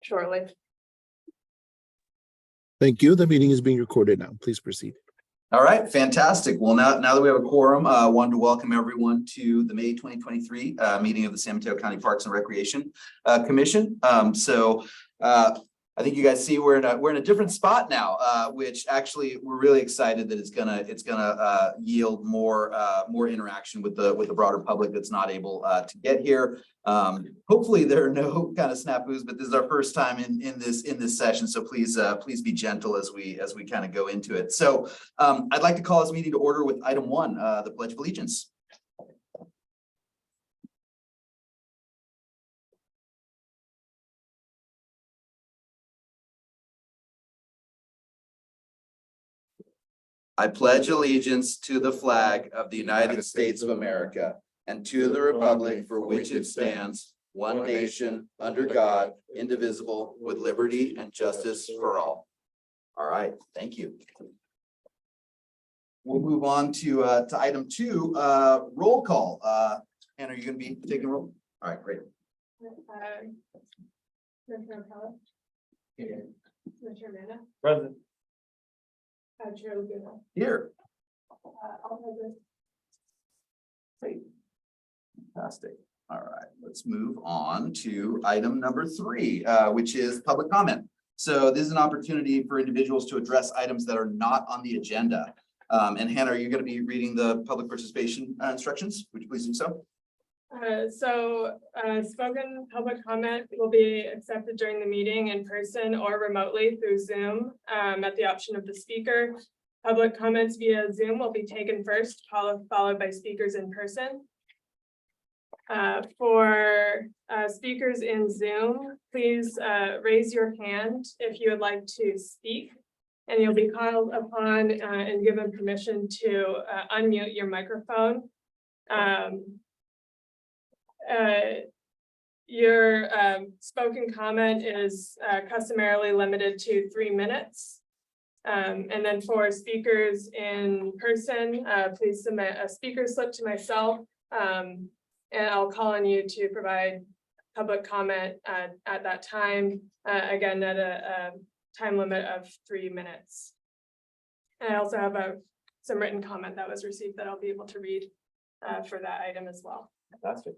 shortly. Thank you. The meeting is being recorded now. Please proceed. All right, fantastic. Well, now that we have a quorum, I wanted to welcome everyone to the May 2023 meeting of the San Mateo County Parks and Recreation Commission. I think you guys see we're in a different spot now, which actually we're really excited that it's gonna yield more interaction with the broader public that's not able to get here. Hopefully there are no kind of snafus, but this is our first time in this session, so please be gentle as we kind of go into it. So I'd like to call this meeting to order with item 1, the Pledge of Allegiance. I pledge allegiance to the flag of the United States of America and to the republic for which it stands, one nation, under God, indivisible, with liberty and justice for all. All right, thank you. We'll move on to item 2, roll call. Anna, are you going to be taking roll? All right, great. Commissioner Pellet. Here. Commissioner Manna. Present. Chair Laguna. Here. All present. Great. Fantastic. All right, let's move on to item number 3, which is public comment. So this is an opportunity for individuals to address items that are not on the agenda. And Hannah, are you going to be reading the public participation instructions? Would you please do so? Spoken public comment will be accepted during the meeting in person or remotely through Zoom at the option of the speaker. Public comments via Zoom will be taken first, followed by speakers in person. For speakers in Zoom, please raise your hand if you would like to speak, and you'll be called upon and given permission to unmute your microphone. Your spoken comment is customarily limited to 3 minutes. And then for speakers in person, please submit a speaker slip to myself, and I'll call on you to provide public comment at that time, again, at a time limit of 3 minutes. And I also have some written comment that was received that I'll be able to read for that item as well. Fantastic.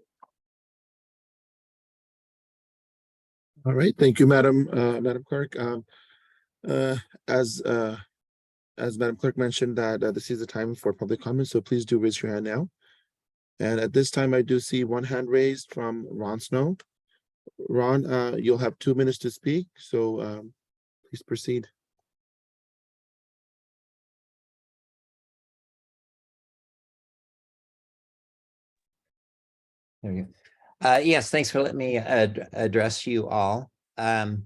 All right. Thank you, Madam Clerk. As Madam Clerk mentioned that this is the time for public comment, so please do raise your hand now. And at this time, I do see one hand raised from Ron Snow. Ron, you'll have 2 minutes to speak, so please proceed. There you go. Yes, thanks for letting me address you all. I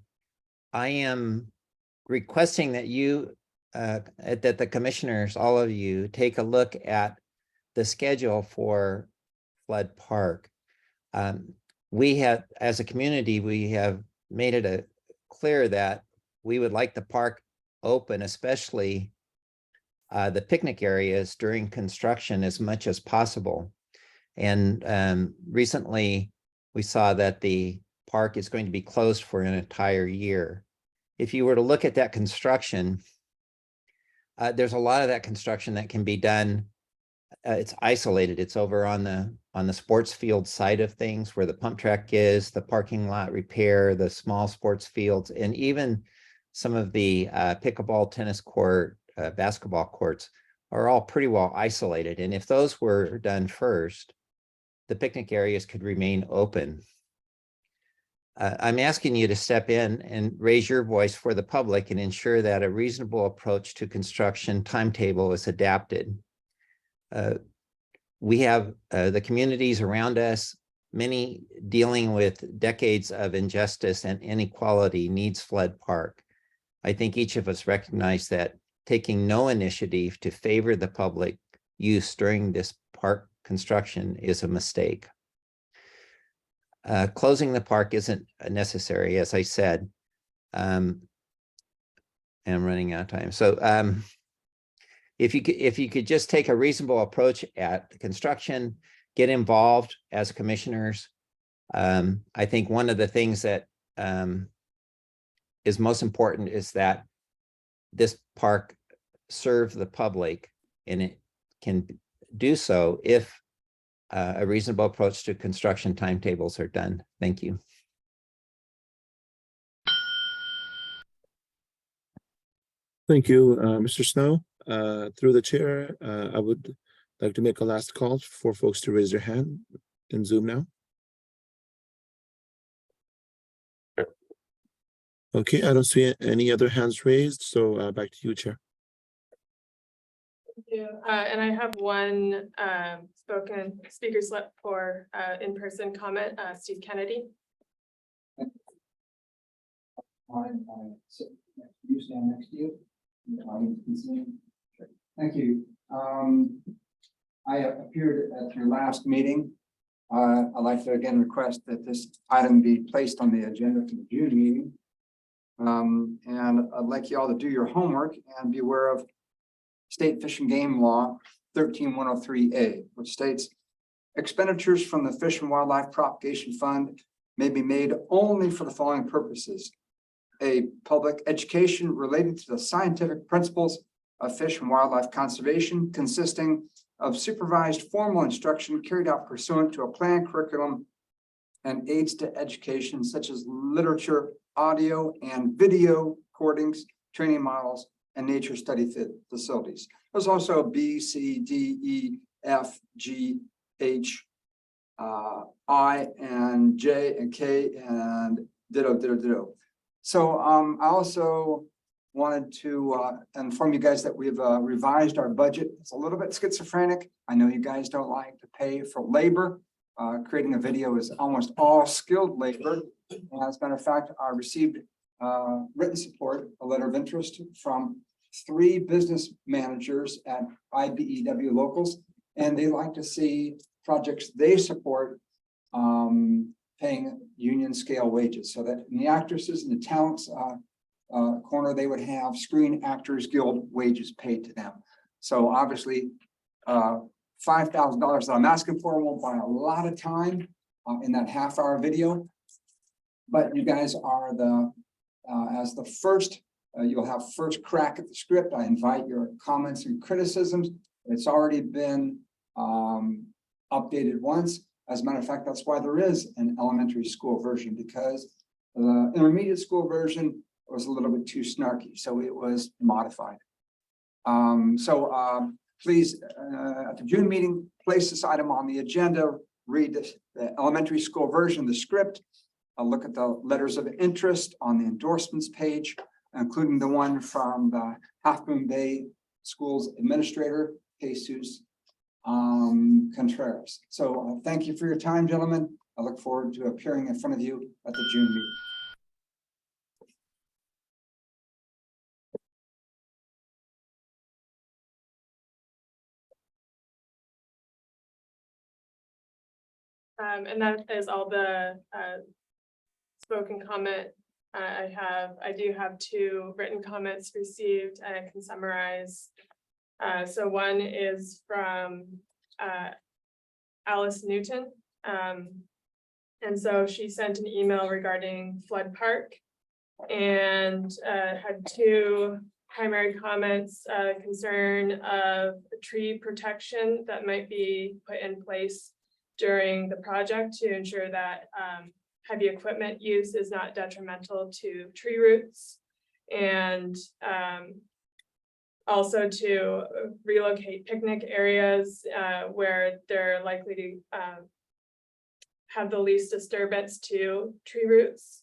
am requesting that that the commissioners, all of you, take a look at the schedule for Flood Park. We have, as a community, we have made it clear that we would like the park open, especially the picnic areas during construction as much as possible. And recently we saw that the park is going to be closed for an entire year. If you were to look at that construction, there's a lot of that construction that can be done. It's isolated. It's over on the sports field side of things where the pump track is, the parking lot repair, the small sports fields, and even some of the pickleball, tennis court, basketball courts are all pretty well isolated. And if those were done first, the picnic areas could remain open. I'm asking you to step in and raise your voice for the public and ensure that a reasonable approach to construction timetable is adapted. We have the communities around us, many dealing with decades of injustice and inequality needs Flood Park. I think each of us recognize that taking no initiative to favor the public use during this park construction is a mistake. Closing the park isn't necessary, as I said. And I'm running out of time. So if you could just take a reasonable approach at the construction, get involved as commissioners. I think one of the things that is most important is that this park serve the public, and it can do so if a reasonable approach to construction timetables are done. Thank you. Thank you, Mr. Snow. Through the chair, I would like to make a last call for folks to raise their hand in Zoom now. Okay, I don't see any other hands raised, so back to you, Chair. Thank you. And I have one spoken speaker slip for in-person comment, Steve Kennedy. You stand next to you. Thank you. I appeared at your last meeting. I'd like to again request that this item be placed on the agenda for the June meeting. And I'd like you all to do your homework and be aware of State Fish and Game Law 13103A, which states expenditures from the Fish and Wildlife Propagation Fund may be made only for the following purposes: a public education related to the scientific principles of fish and wildlife conservation, consisting of supervised formal instruction carried out pursuant to a planned curriculum and aids to education such as literature, audio and video recordings, training models, and nature study facilities. There's also B, C, D, E, F, G, H, I, and J, and K, and ditto. So I also wanted to inform you guys that we've revised our budget. It's a little bit schizophrenic. I know you guys don't like to pay for labor. Creating a video is almost all skilled labor. As a matter of fact, I received written support, a letter of interest from 3 business managers at IBEW Locals, and they like to see projects they support paying union scale wages, so that in the actresses and the talents corner, they would have Screen Actors Guild wages paid to them. So obviously, $5,000 that I'm asking for won't buy a lot of time in that half-hour video, but you guys are the as the first, you'll have first crack at the script. I invite your comments and criticisms. It's already been updated once. As a matter of fact, that's why there is an elementary school version, because the intermediate school version was a little bit too snarky, so it was modified. Please, at the June meeting, place this item on the agenda, read the elementary school version of the script, look at the letters of interest on the endorsements page, including the one from the Half Moon Bay Schools Administrator, Jesus Contreras. So thank you for your time, gentlemen. I look forward to appearing in front of you at the June meeting. And that is all the spoken comment I have. I do have 2 written comments received, and I can summarize. So one is from Alice Newton. And so she sent an email regarding Flood Park and had 2 primary comments, concern of tree protection that might be put in place during the project to ensure that heavy equipment use is not detrimental to tree roots, and also to relocate picnic areas where they're likely to have the least disturbance to tree roots.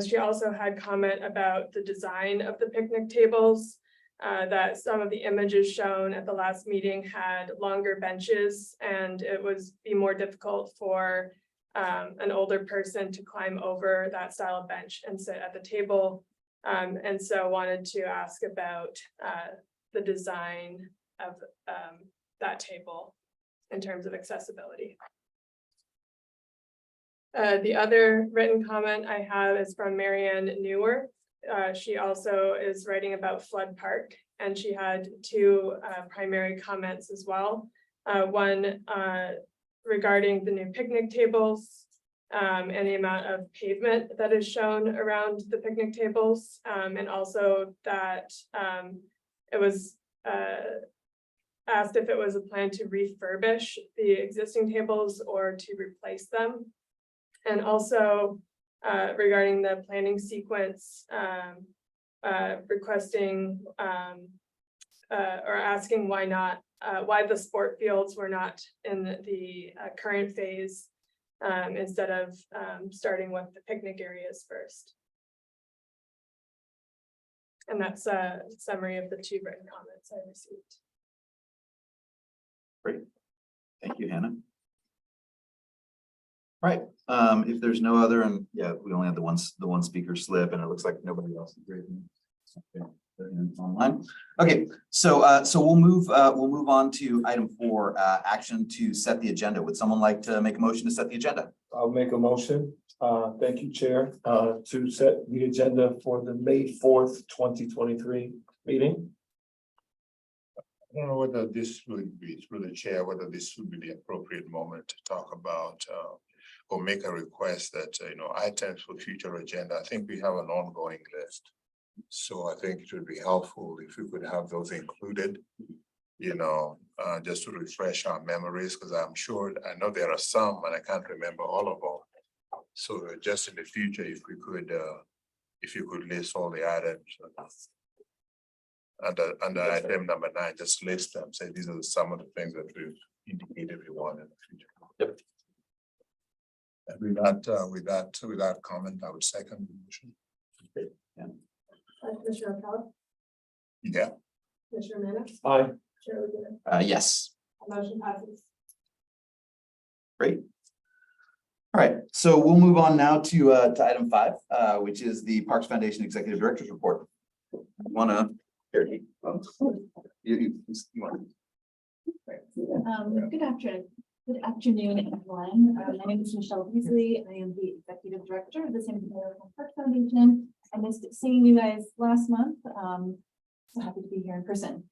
She also had comment about the design of the picnic tables, that some of the images shown at the last meeting had longer benches, and it would be more difficult for an older person to climb over that style of bench and sit at the table. And so wanted to ask about the design of that table in terms of accessibility. The other written comment I have is from Marianne Newer. She also is writing about Flood Park, and she had 2 primary comments as well. One regarding the new picnic tables, and the amount of pavement that is shown around the picnic tables, and also that it was asked if it was a plan to refurbish the existing tables or to replace them. And also regarding the planning sequence, requesting or asking why the sport fields were not in the current phase instead of starting with the picnic areas first. And that's a summary of the 2 written comments I received. Great. Thank you, Hannah. Right, if there's no other, and yeah, we only had the one speaker slip, and it looks like nobody else is raising. Okay, they're online. Okay, so we'll move on to item 4, action to set the agenda. Would someone like to make a motion to set the agenda? I'll make a motion. Thank you, Chair, to set the agenda for the May 4th, 2023 meeting. I don't know whether this would be through the chair, whether this would be the appropriate moment to talk about or make a request that, items for future agenda. I think we have an ongoing list. So I think it would be helpful if we could have those included, just to refresh our memories, because I know there are some, and I can't remember all of them. So just in the future, if you could list all the items under item number 9, just list them, say these are some of the things that we've indicated we want in the future. Yep. And with that comment, I would second the motion. Commissioner O'Connell, Yeah. Commissioner Manis, Aye. Chair Lugula. Yes. Motion passes. Great. All right, so we'll move on now to item 5, which is the Parks Foundation Executive Director's Report. Good afternoon, everyone. My name is Michelle Beasley. I am the Executive Director of the San Mateo Park Foundation. I missed seeing you guys last month. So happy to be here in person.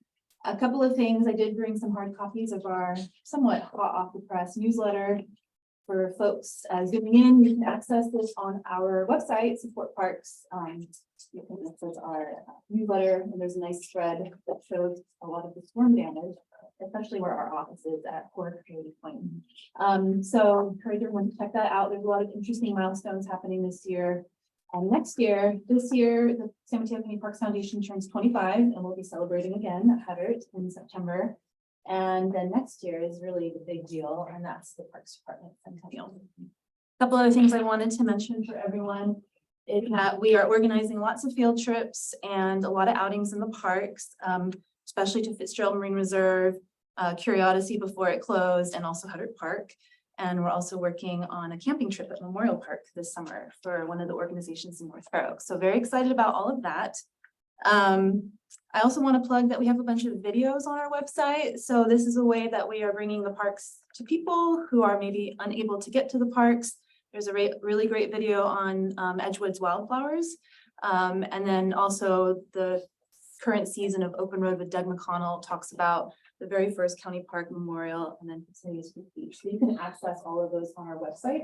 A couple of things. I did bring some hard copies of our somewhat hot off the press newsletter for folks zooming in. You can access this on our website, Support Parks. You can access our newsletter, and there's a nice thread that shows a lot of the storm damage, especially where our office is at Coyote Point. So encourage everyone to check that out. There's a lot of interesting milestones happening this year. And this year, the San Mateo County Parks Foundation turns 25, and we'll be celebrating again at Huddart in September. And then next year is really the big deal, and that's the Parks Department Centennial. A couple other things I wanted to mention for everyone is that we are organizing lots of field trips and a lot of outings in the parks, especially to Fitzgerald Marine Reserve, Curiosity before it closed, and also Huddart Park. And we're also working on a camping trip at Memorial Park this summer for one of the organizations in North Fair Oaks. So very excited about all of that. I also want to plug that we have a bunch of videos on our website. So this is a way that we are bringing the parks to people who are maybe unable to get to the parks. There's a really great video on Edgewood's wildflowers. And then also the current season of Open Road with Doug McConnell talks about the very first county park memorial, and then continues with beach. So you can access all of those on our website.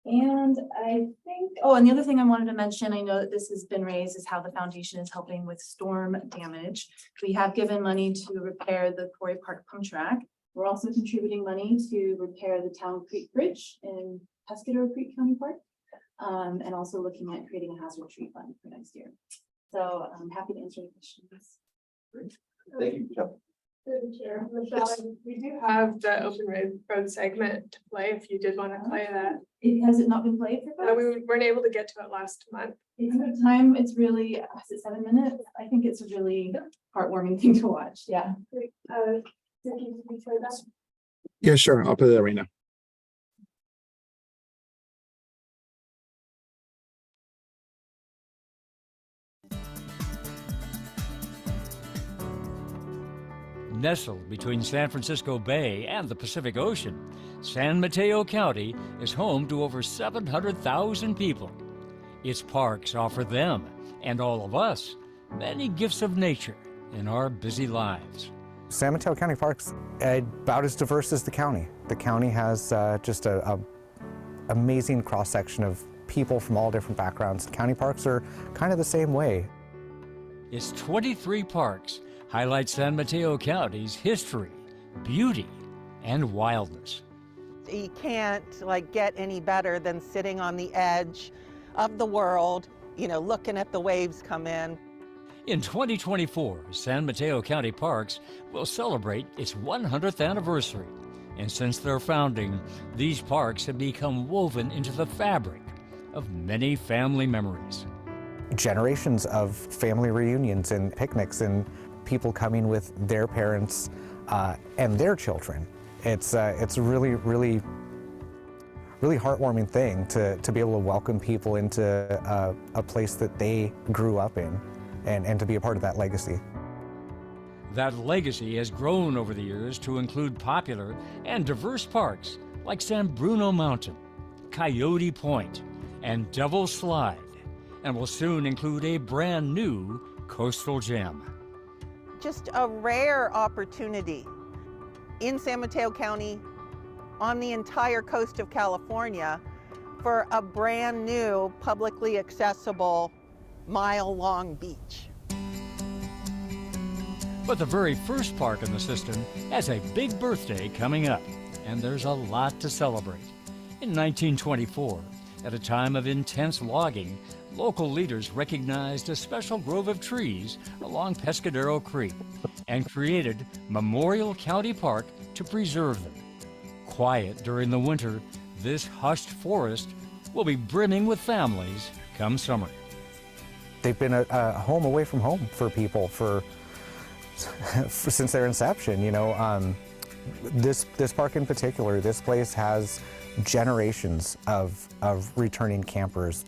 And I think, and the other thing I wanted to mention, I know that this has been raised, is how the foundation is helping with storm damage. We have given money to repair the Quarry Park pump track. We're also contributing money to repair the Town Creek Bridge in Pescadero Creek County Park, and also looking at creating a hazard tree fund for next year. So I'm happy to answer any questions. Great. Thank you, Michelle. Through the chair, Michelle, we do have the Open Road segment to play if you did want to play that. Has it not been played for folks? We weren't able to get to it last month. It's a good time. It's really, is it 7 minutes? I think it's a really heartwarming thing to watch. Yeah. Great. Vicky, can you play that? Yeah, sure. I'll play that right now. Nestled between San Francisco Bay and the Pacific Ocean, San Mateo County is home to over 700,000 people. Its parks offer them, and all of us, many gifts of nature in our busy lives. San Mateo County Parks about as diverse as the county. The county has just a amazing cross-section of people from all different backgrounds. County parks are kind of the same way. Its 23 parks highlight San Mateo County's history, beauty, and wildness. You can't get any better than sitting on the edge of the world, looking at the waves come in. In 2024, San Mateo County Parks will celebrate its 100th anniversary. And since their founding, these parks have become woven into the fabric of many family memories. Generations of family reunions and picnics and people coming with their parents and their children. It's a really, really, really heartwarming thing to be able to welcome people into a place that they grew up in and to be a part of that legacy. That legacy has grown over the years to include popular and diverse parks like San Bruno Mountain, Coyote Point, and Devil's Slide, and will soon include a brand new coastal gem. Just a rare opportunity in San Mateo County, on the entire coast of California, for a brand new publicly accessible mile-long beach. But the very first park in the system has a big birthday coming up, and there's a lot to celebrate. In 1924, at a time of intense logging, local leaders recognized a special grove of trees along Pescadero Creek and created Memorial County Park to preserve them. Quiet during the winter, this hushed forest will be brimming with families come summer. They've been a home away from home for people since their inception. This park in particular, this place has generations of returning campers.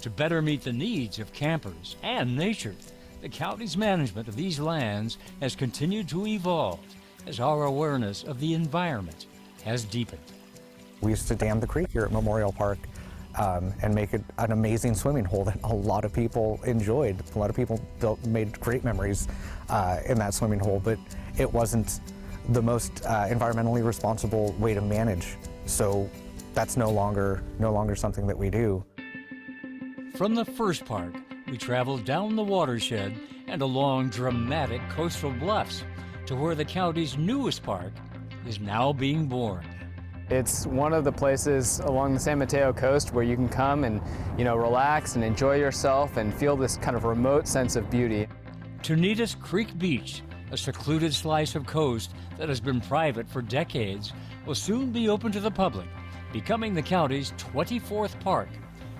To better meet the needs of campers and nature, the county's management of these lands has continued to evolve as our awareness of the environment has deepened. We used to dam the creek here at Memorial Park and make it an amazing swimming hole that a lot of people enjoyed. A lot of people made great memories in that swimming hole, but it wasn't the most environmentally responsible way to manage. So that's no longer something that we do. From the first park, we traveled down the watershed and along dramatic coastal bluffs to where the county's newest park is now being born. It's one of the places along the San Mateo coast where you can come and, relax and enjoy yourself and feel this kind of remote sense of beauty. Tunitas Creek Beach, a secluded slice of coast that has been private for decades, will soon be open to the public, becoming the county's 24th park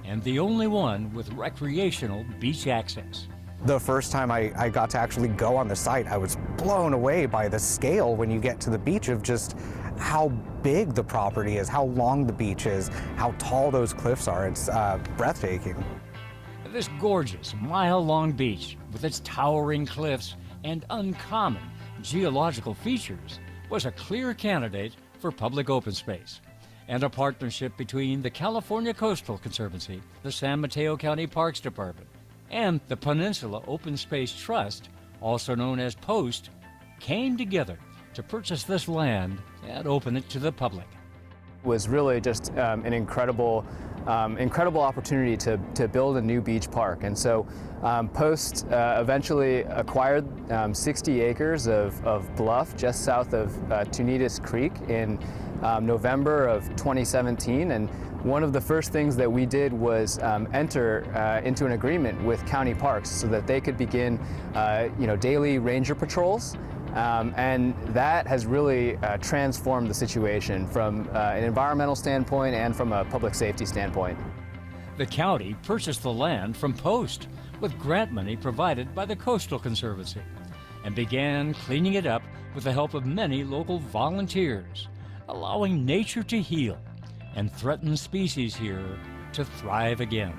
and the only one with recreational beach access. The first time I got to actually go on the site, I was blown away by the scale when you get to the beach of just how big the property is, how long the beach is, how tall those cliffs are. It's breathtaking. This gorgeous mile-long beach with its towering cliffs and uncommon geological features was a clear candidate for public open space. And a partnership between the California Coastal Conservancy, the San Mateo County Parks Department, and the Peninsula Open Space Trust, also known as POST, came together to purchase this land and open it to the public. It was really just an incredible opportunity to build a new beach park. And so POST eventually acquired 60 acres of bluff just south of Tunitas Creek in November of 2017. And one of the first things that we did was enter into an agreement with county parks so that they could begin daily ranger patrols. And that has really transformed the situation from an environmental standpoint and from a public safety standpoint. The county purchased the land from POST with grant money provided by the Coastal Conservancy and began cleaning it up with the help of many local volunteers, allowing nature to heal and threatened species here to thrive again.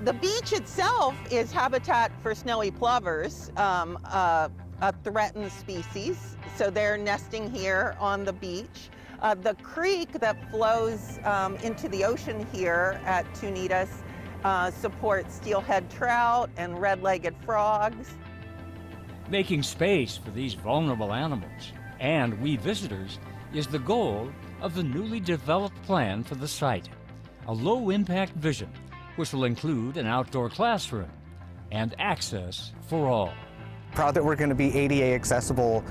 The beach itself is habitat for snowy plovers, a threatened species, so they're nesting here on the beach. The creek that flows into the ocean here at Tunitas supports steelhead trout and red-legged frogs. Making space for these vulnerable animals and we visitors is the goal of the newly developed plan for the site, a low-impact vision which will include an outdoor classroom and access for all. Proud that we're going to be ADA accessible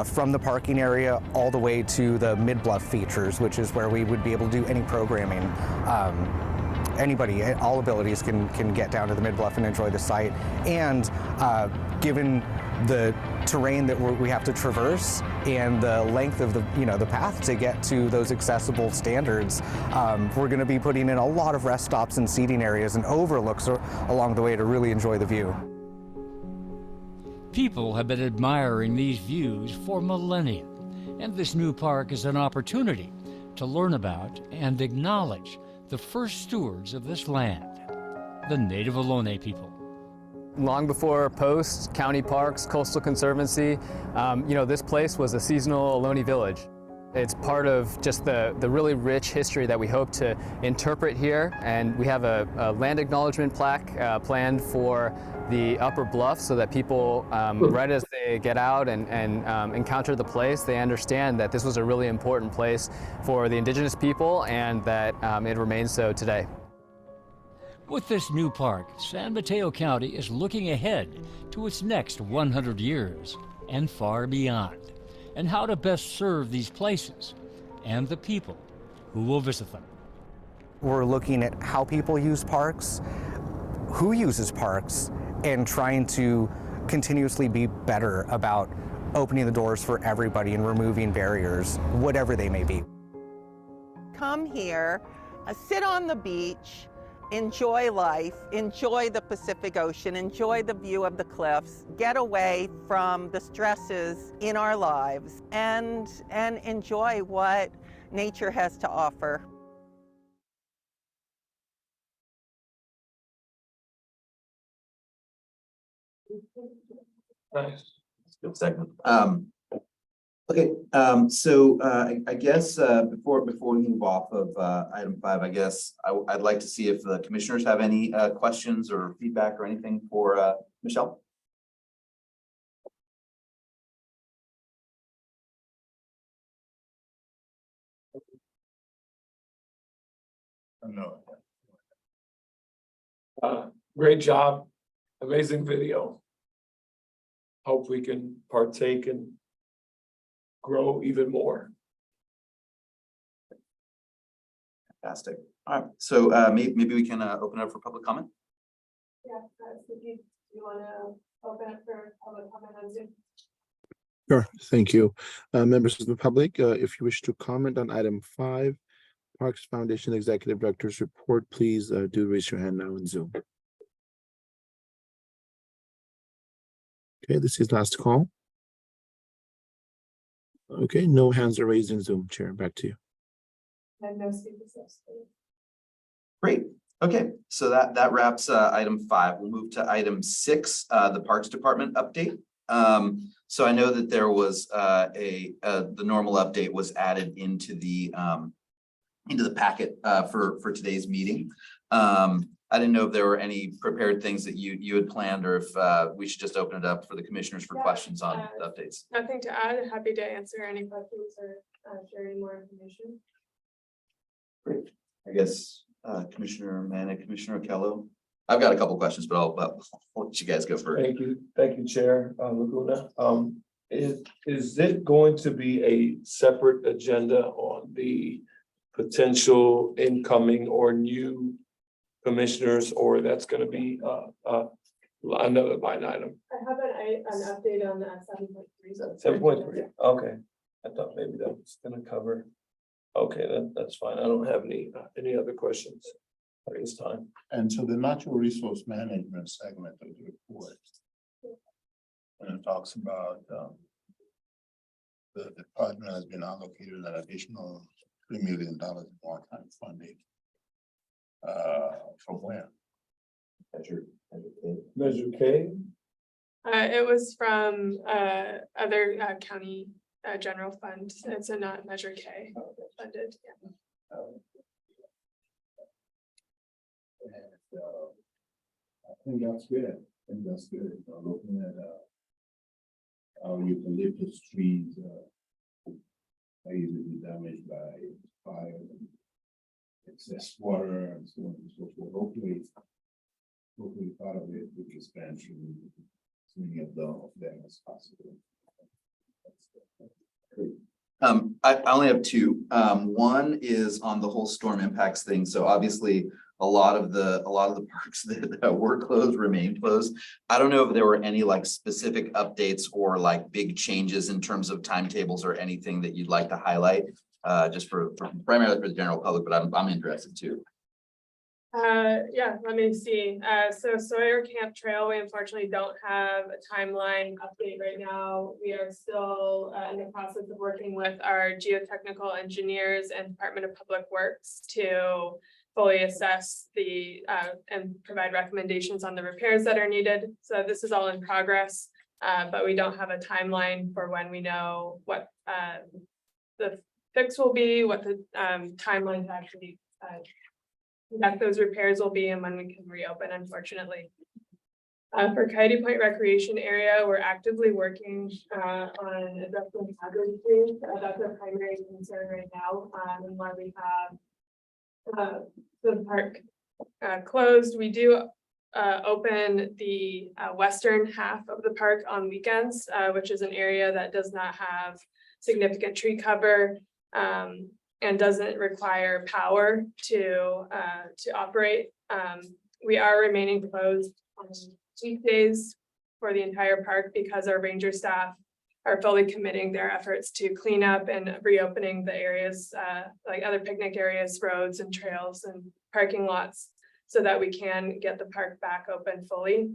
from the parking area all the way to the mid-bluff features, which is where we would be able to do any programming. Anybody, all abilities can get down to the mid-bluff and enjoy the site. And given the terrain that we have to traverse and the length of the path to get to those accessible standards, we're going to be putting in a lot of rest stops and seating areas and overlooks along the way to really enjoy the view. People have been admiring these views for millennia, and this new park is an opportunity to learn about and acknowledge the first stewards of this land, the Native Ohlone people. Long before Post, County Parks, Coastal Conservancy, this place was a seasonal Ohlone village. It's part of just the really rich history that we hope to interpret here, and we have a land acknowledgement plaque planned for the upper bluff so that people, right as they get out and encounter the place, they understand that this was a really important place for the indigenous people and that it remains so today. With this new park, San Mateo County is looking ahead to its next 100 years and far beyond, and how to best serve these places and the people who will visit them. We're looking at how people use parks, who uses parks, and trying to continuously be better about opening the doors for everybody and removing barriers, whatever they may be. Come here, sit on the beach, enjoy life, enjoy the Pacific Ocean, enjoy the view of the cliffs, get away from the stresses in our lives, and enjoy what nature has to offer. Nice. Good segment. Okay, I guess before we move off of item 5, I guess I'd like to see if the commissioners have any questions or feedback or anything for Michelle. No. Great job, amazing video. Hope we can partake and grow even more. Fantastic. All right, so maybe we can open up for public comment. Yeah, so do you want to open up for public comment on Zoom? Sure, thank you. Members of the public, if you wish to comment on item 5, Parks Foundation Executive Director's report, please do raise your hand now in Zoom. Okay, this is last call. Okay, no hands are raised in Zoom. Chair, back to you. And no speakers. Great. Okay, so that wraps item 5. We'll move to item 6, the Parks Department update. So I know that there was the normal update was added into the packet for today's meeting. I didn't know if there were any prepared things that you had planned, or if we should just open it up for the commissioners for questions on the updates. Nothing to add. Happy to answer any questions or share any more information. Great. I guess Commissioner Mann and Commissioner Okello. I've got a couple questions, but I'll let you guys go first. Thank you, Chair Laguna. Is it going to be a separate agenda on the potential incoming or new commissioners, or that's going to be another line item? I have an update on 7.3. 7.3. Okay, I thought maybe that was going to cover. Okay, that's fine. I don't have any other questions at this time. And so the natural resource management segment of the report, when it talks about the department has been allocated an additional $3 million in one-time funding. From where? Measure K. It was from other county general fund. It's a not Measure K funded. Yeah. I think that's good. Looking at how eucalyptus trees are easily damaged by fire, and excess water, and so on and so forth. Hopefully part of it we can spend through as many of them as possible. I only have two. One is on the whole storm impacts thing. So obviously, a lot of the parks that were closed remain closed. I don't know if there were any like specific updates or like big changes in terms of timetables or anything that you'd like to highlight, just for primarily for the general public, but I'm interested too. Yeah, let me see. So Sawyer Camp Trail, we unfortunately don't have a timeline update right now. We are still in the process of working with our geotechnical engineers and Department of Public Works to fully assess the and provide recommendations on the repairs that are needed. So this is all in progress, but we don't have a timeline for when we know what the fix will be, what the timeline to actually that those repairs will be and when we can reopen, unfortunately. For Coyote Point Recreation Area, we're actively working on addressing hazard trees. That's our primary concern right now. And while we have the park closed, we do open the western half of the park on weekends, which is an area that does not have significant tree cover. And doesn't require power to operate. We are remaining closed on weekdays for the entire park because our ranger staff are fully committing their efforts to clean up and reopening the areas like other picnic areas, roads and trails and parking lots so that we can get the park back open fully.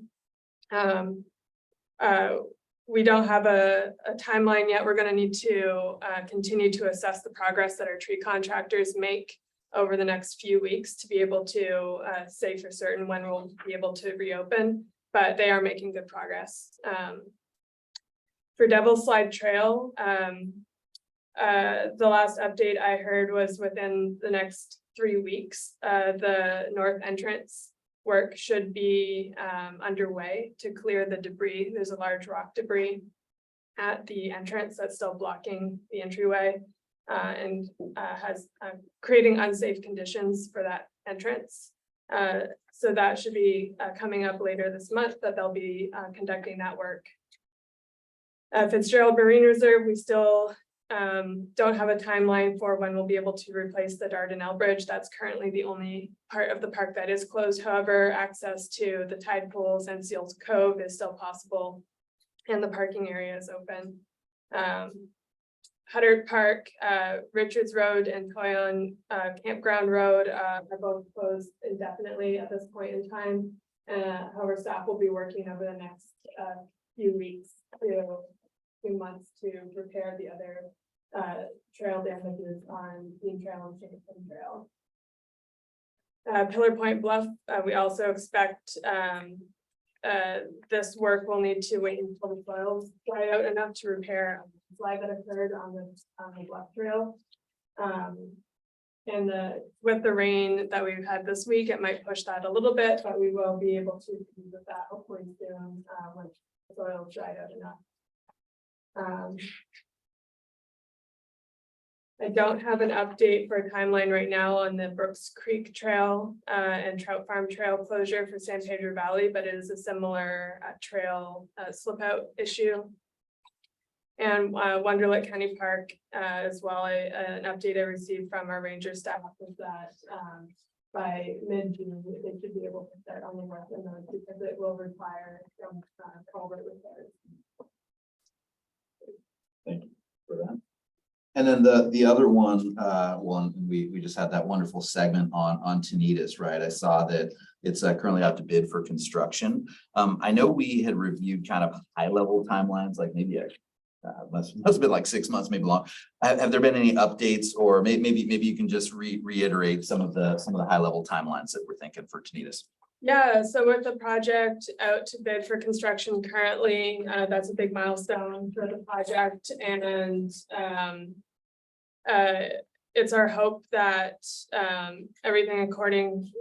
We don't have a timeline yet. We're going to need to continue to assess the progress that our tree contractors make over the next few weeks to be able to say for certain when we'll be able to reopen, but they are making good progress. For Devil's Slide Trail, the last update I heard was within the next 3 weeks, the north entrance work should be underway to clear the debris. There's a large rock debris at the entrance that's still blocking the entryway and has creating unsafe conditions for that entrance. So that should be coming up later this month that they'll be conducting that work. Fitzgerald Marine Reserve, we still don't have a timeline for when we'll be able to replace the Dardanelle Bridge. That's currently the only part of the park that is closed. However, access to the tide pools and Seals Cove is still possible and the parking area is open. Huddart Park, Richards Road and Toyon Campground Road are both closed indefinitely at this point in time. However, staff will be working over the next few weeks to 2 months to repair the other trail damages on Bean Trail and Chicken Trail. Pillar Point Bluff, we also expect this work will need to wait until the soils dry out enough to repair a slide that occurred on the bluff trail. And with the rain that we've had this week, it might push that a little bit, but we will be able to use that hopefully soon when the soil dried out enough. I don't have an update for a timeline right now on the Brooks Creek Trail and Trout Farm Trail closure for San Pedro Valley, but it is a similar trail slip out issue. And Wonderlet County Park as well. An update I received from our ranger staff is that by mid-June, they should be able to start on the work in those because it will require some culvert repairs. Thank you for that. And then the other one, we just had that wonderful segment on Tanitas, right? I saw that it's currently out to bid for construction. I know we had reviewed kind of high level timelines, like maybe must have been like 6 months, maybe long. Have there been any updates, or maybe you can just reiterate some of the high level timelines that we're thinking for Tanitas? Yeah, so with the project out to bid for construction currently, that's a big milestone for the project, and it's our hope that everything according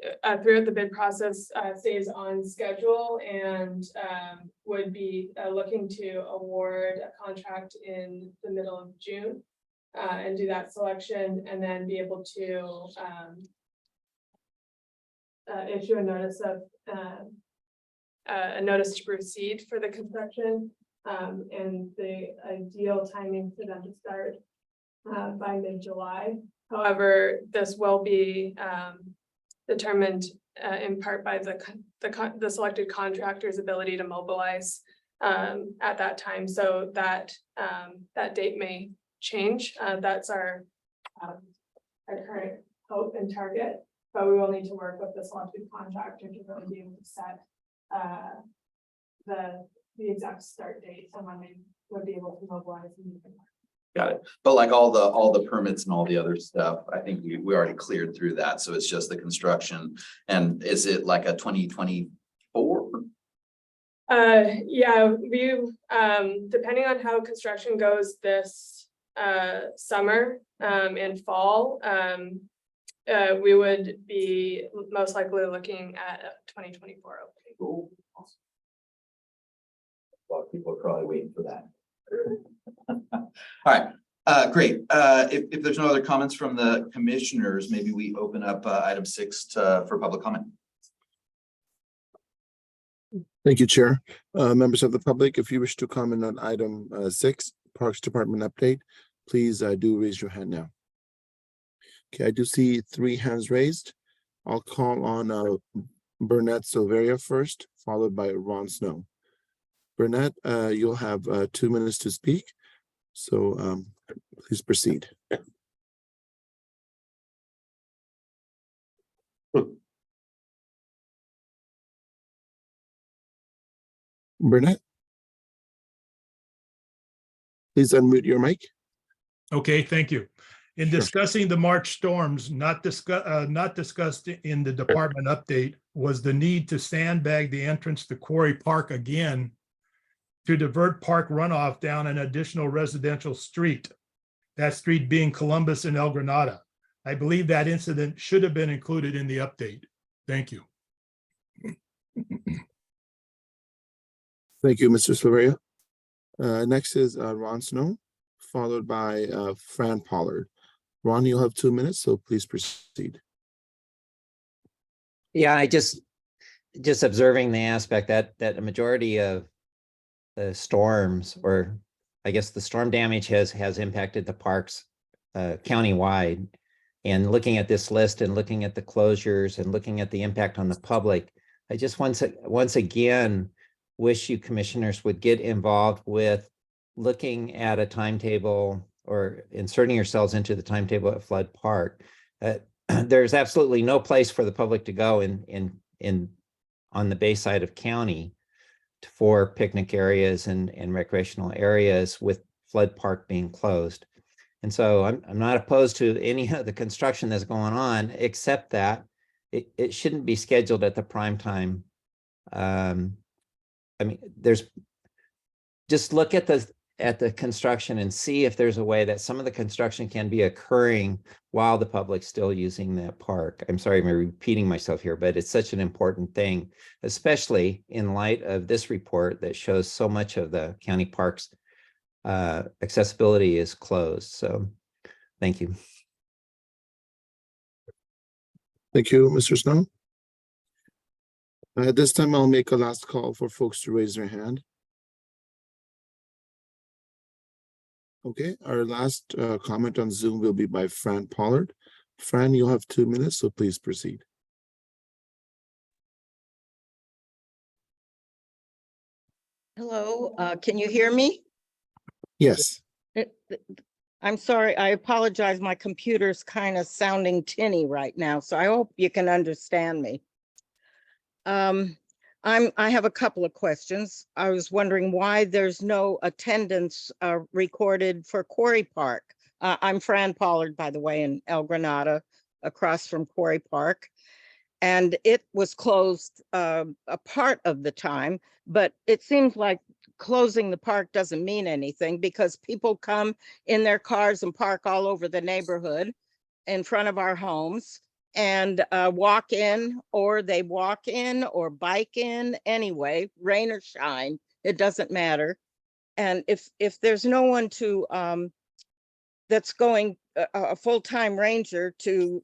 throughout the bid process stays on schedule and would be looking to award a contract in the middle of June. and do that selection, and then be able to issue a notice to proceed for the construction, and the ideal timing for them to start by mid-July. However, this will be determined in part by the selected contractor's ability to mobilize at that time, so that that date may change. That's our current hope and target, but we will need to work with the selected contractor to really be able to set the exact start date and when they would be able to mobilize and move in. Got it. But like all the permits and all the other stuff, I think we already cleared through that. So it's just the construction. And is it like a 2024? Yeah, we depending on how construction goes this summer and fall, we would be most likely looking at a 2024 opening. Cool. Awesome. A lot of people are probably waiting for that. All right, great. If there's no other comments from the commissioners, maybe we open up item 6 for public comment. Thank you, Chair. Members of the public, if you wish to comment on item 6, Parks Department update, please do raise your hand now. Okay, I do see 3 hands raised. I'll call on Burnett Silveria first, followed by Ron Snow. Burnett, you'll have 2 minutes to speak, so please proceed. Burnett, please unmute your mic. Okay, thank you. In Sure. discussing the March storms, not discussed in the department update was the need to sandbag the entrance to Quarry Park again to divert park runoff down an additional residential street, that street being Columbus and El Granada. I believe that incident should have been included in the update. Thank you. Thank you, Mr. Silveria. Next is Ron Snow, followed by Fran Pollard. Ron, you'll have 2 minutes, so please proceed. Yeah, I just observing the aspect that a majority of the storms, or I guess the storm damage has impacted the parks countywide. And looking at this list and looking at the closures and looking at the impact on the public, I just once again wish you commissioners would get involved with looking at a timetable or inserting yourselves into the timetable at Flood Park. There's absolutely no place for the public to go on the bay side of county for picnic areas and recreational areas, with Flood Park being closed. And so I'm not opposed to any of the construction that's going on, except that it shouldn't be scheduled at the prime time. I mean, just look at the construction and see if there's a way that some of the construction can be occurring while the public's still using that park. I'm sorry, I'm repeating myself here, but it's such an important thing, especially in light of this report that shows so much of the county parks accessibility is closed. So thank you. Thank you, Mr. Snow. At this time, I'll make a last call for folks to raise their hand. Okay, our last comment on Zoom will be by Fran Pollard. Fran, you'll have 2 minutes, so please proceed. Hello, can you hear me? Yes. I'm sorry, I apologize. My computer's kind of sounding tinny right now, so I hope you can understand me. I have a couple of questions. I was wondering why there's no attendance recorded for Quarry Park. I'm Fran Pollard, by the way, in El Granada, across from Quarry Park. And it was closed a part of the time, but it seems like closing the park doesn't mean anything, because people come in their cars and park all over the neighborhood in front of our homes and walk in, or they walk in or bike in anyway, rain or shine, it doesn't matter. And if there's no one to that's going a full-time ranger to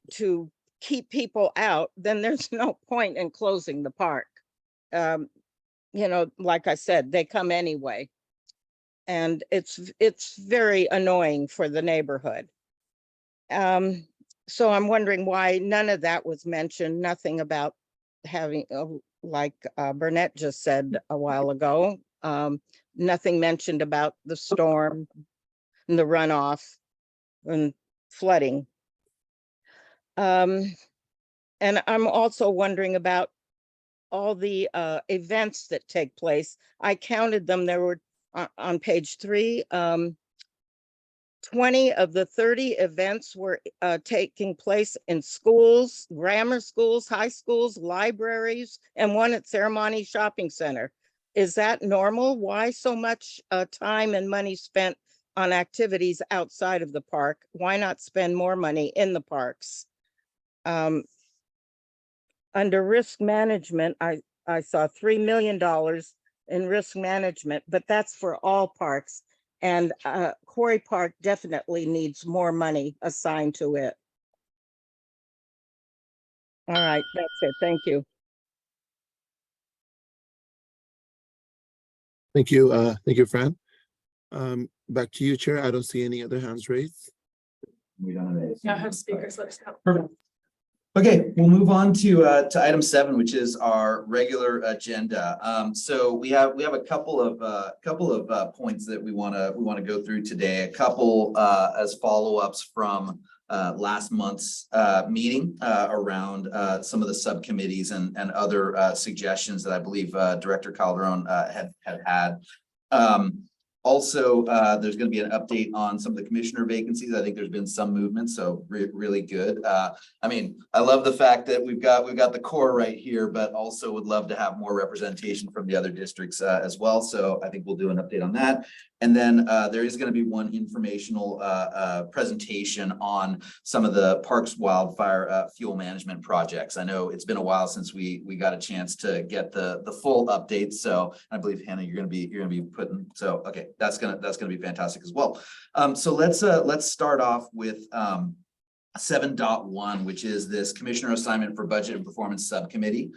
keep people out, then there's no point in closing the park. You know, like I said, they come anyway. And it's very annoying for the neighborhood. So I'm wondering why none of that was mentioned, nothing about having, like Burnett just said a while ago, nothing mentioned about the storm and the runoff and flooding. And I'm also wondering about all the events that take place. I counted them. There were on page 3, 20 of the 30 events were taking place in schools, grammar schools, high schools, libraries, and one at Ceremony Shopping Center. Is that normal? Why so much time and money spent on activities outside of the park? Why not spend more money in the parks? Under risk management, I saw $3 million in risk management, but that's for all parks. And Quarry Park definitely needs more money assigned to it. All right, that's it. Thank you. Thank you, Fran. Back to you, Chair. I don't see any other hands raised. We don't have any. I have speakers list now. Perfect. Okay, we'll move on to item 7, which is our regular agenda. So we have a couple of points that we want to go through today. A couple as follow-ups from last month's meeting around some of the subcommittees and other suggestions that I believe Director Calderon had. Also, there's going to be an update on some of the commissioner vacancies. I think there's been some movement, so really good. I mean, I love the fact that we've got the core right here, but also would love to have more representation from the other districts as well. So I think we'll do an update on that. And then there is going to be one informational presentation on some of the parks wildfire fuel management projects. I know it's been a while since we got a chance to get the full update. So I believe Hannah, you're going to be putting. So okay, that's gonna be fantastic as well. So let's start off with 7.1, which is this commissioner assignment for budget and performance subcommittee.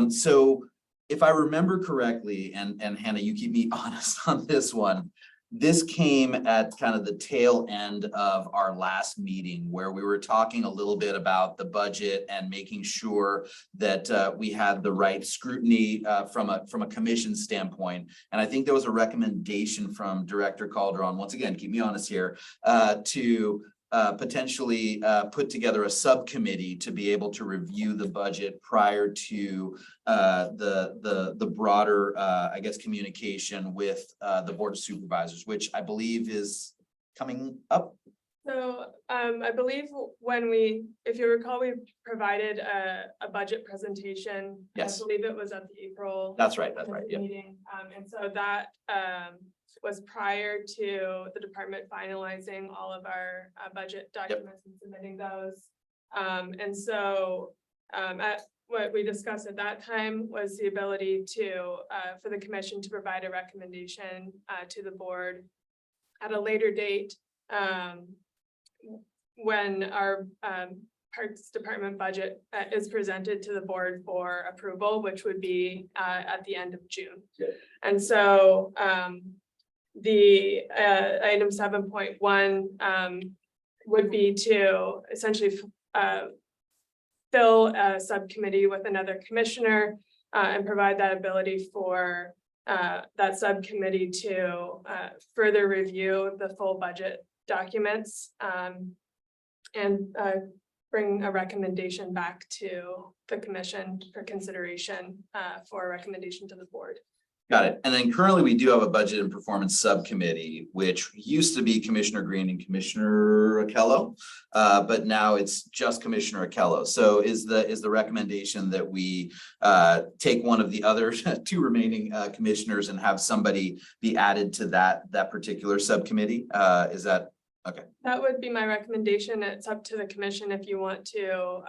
So if I remember correctly, and Hannah, you keep me honest on this one, this came at kind of the tail end of our last meeting where we were talking a little bit about the budget and making sure that we had the right scrutiny from a commission standpoint. And I think there was a recommendation from Director Calderon, once again, keep me honest here, to potentially put together a subcommittee to be able to review the budget prior to the broader, I guess, communication with the Board of Supervisors, which I believe is coming up. So I believe if you recall, we provided a budget presentation. Yes. I believe it was at the April. That's right. Yeah. Meeting. And so that was prior to the department finalizing all of our budget documents and submitting those. And so what we discussed at that time was the ability for the commission to provide a recommendation to the board at a later date when our Parks Department budget is presented to the board for approval, which would be at the end of June. Yeah. And so the item 7.1 would be to essentially fill a subcommittee with another commissioner and provide that ability for that subcommittee to further review the full budget documents and bring a recommendation back to the commission for consideration for a recommendation to the board. Got it. And then currently we do have a budget and performance subcommittee, which used to be Commissioner Green and Commissioner Akello, but now it's just Commissioner Akello. So is the recommendation that we take one of the other 2 remaining commissioners and have somebody be added to that particular subcommittee? Is that okay? That would be my recommendation. It's up to the commission if you want to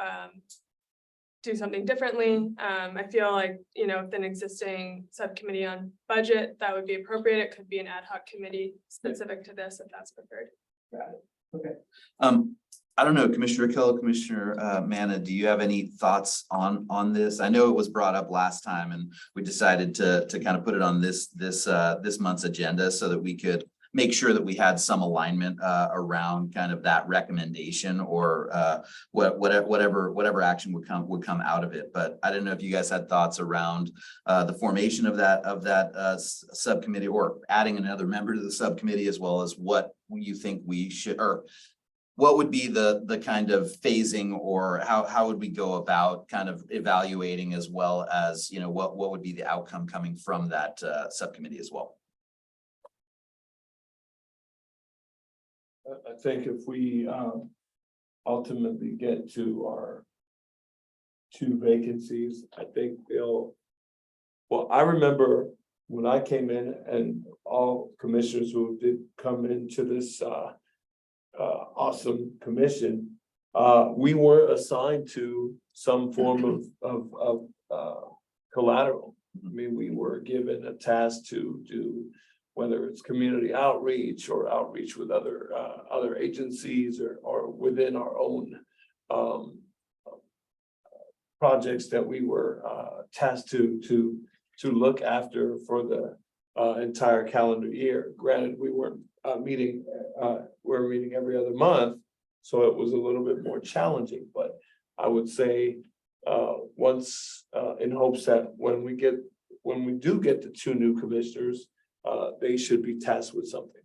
do something differently. I feel like, with an existing subcommittee on budget, that would be appropriate. It could be an ad hoc committee specific to this if that's preferred. Got it. I don't know, Commissioner Kello, Commissioner Manna, do you have any thoughts on this? I know it was brought up last time and we decided to kind of put it on this month's agenda so that we could make sure that we had some alignment around kind of that recommendation or whatever action would come out of it. But I didn't know if you guys had thoughts around the formation of that subcommittee or adding another member to the subcommittee, as well as what you think we should, or what would be the kind of phasing, or how would we go about kind of evaluating, as well as, you know, what would be the outcome coming from that subcommittee as well? I think if we ultimately get to our 2 vacancies, I think well, I remember when I came in, and all commissioners who did come into this awesome commission, we were assigned to some form of collateral. I mean, we were given a task to do, whether it's community outreach or outreach with other agencies or within our own projects that we were tasked to look after for the entire calendar year. Granted, we weren't we're meeting every other month, so it was a little bit more challenging, but I would say once in hopes that when we do get the 2 new commissioners, they should be tasked with something.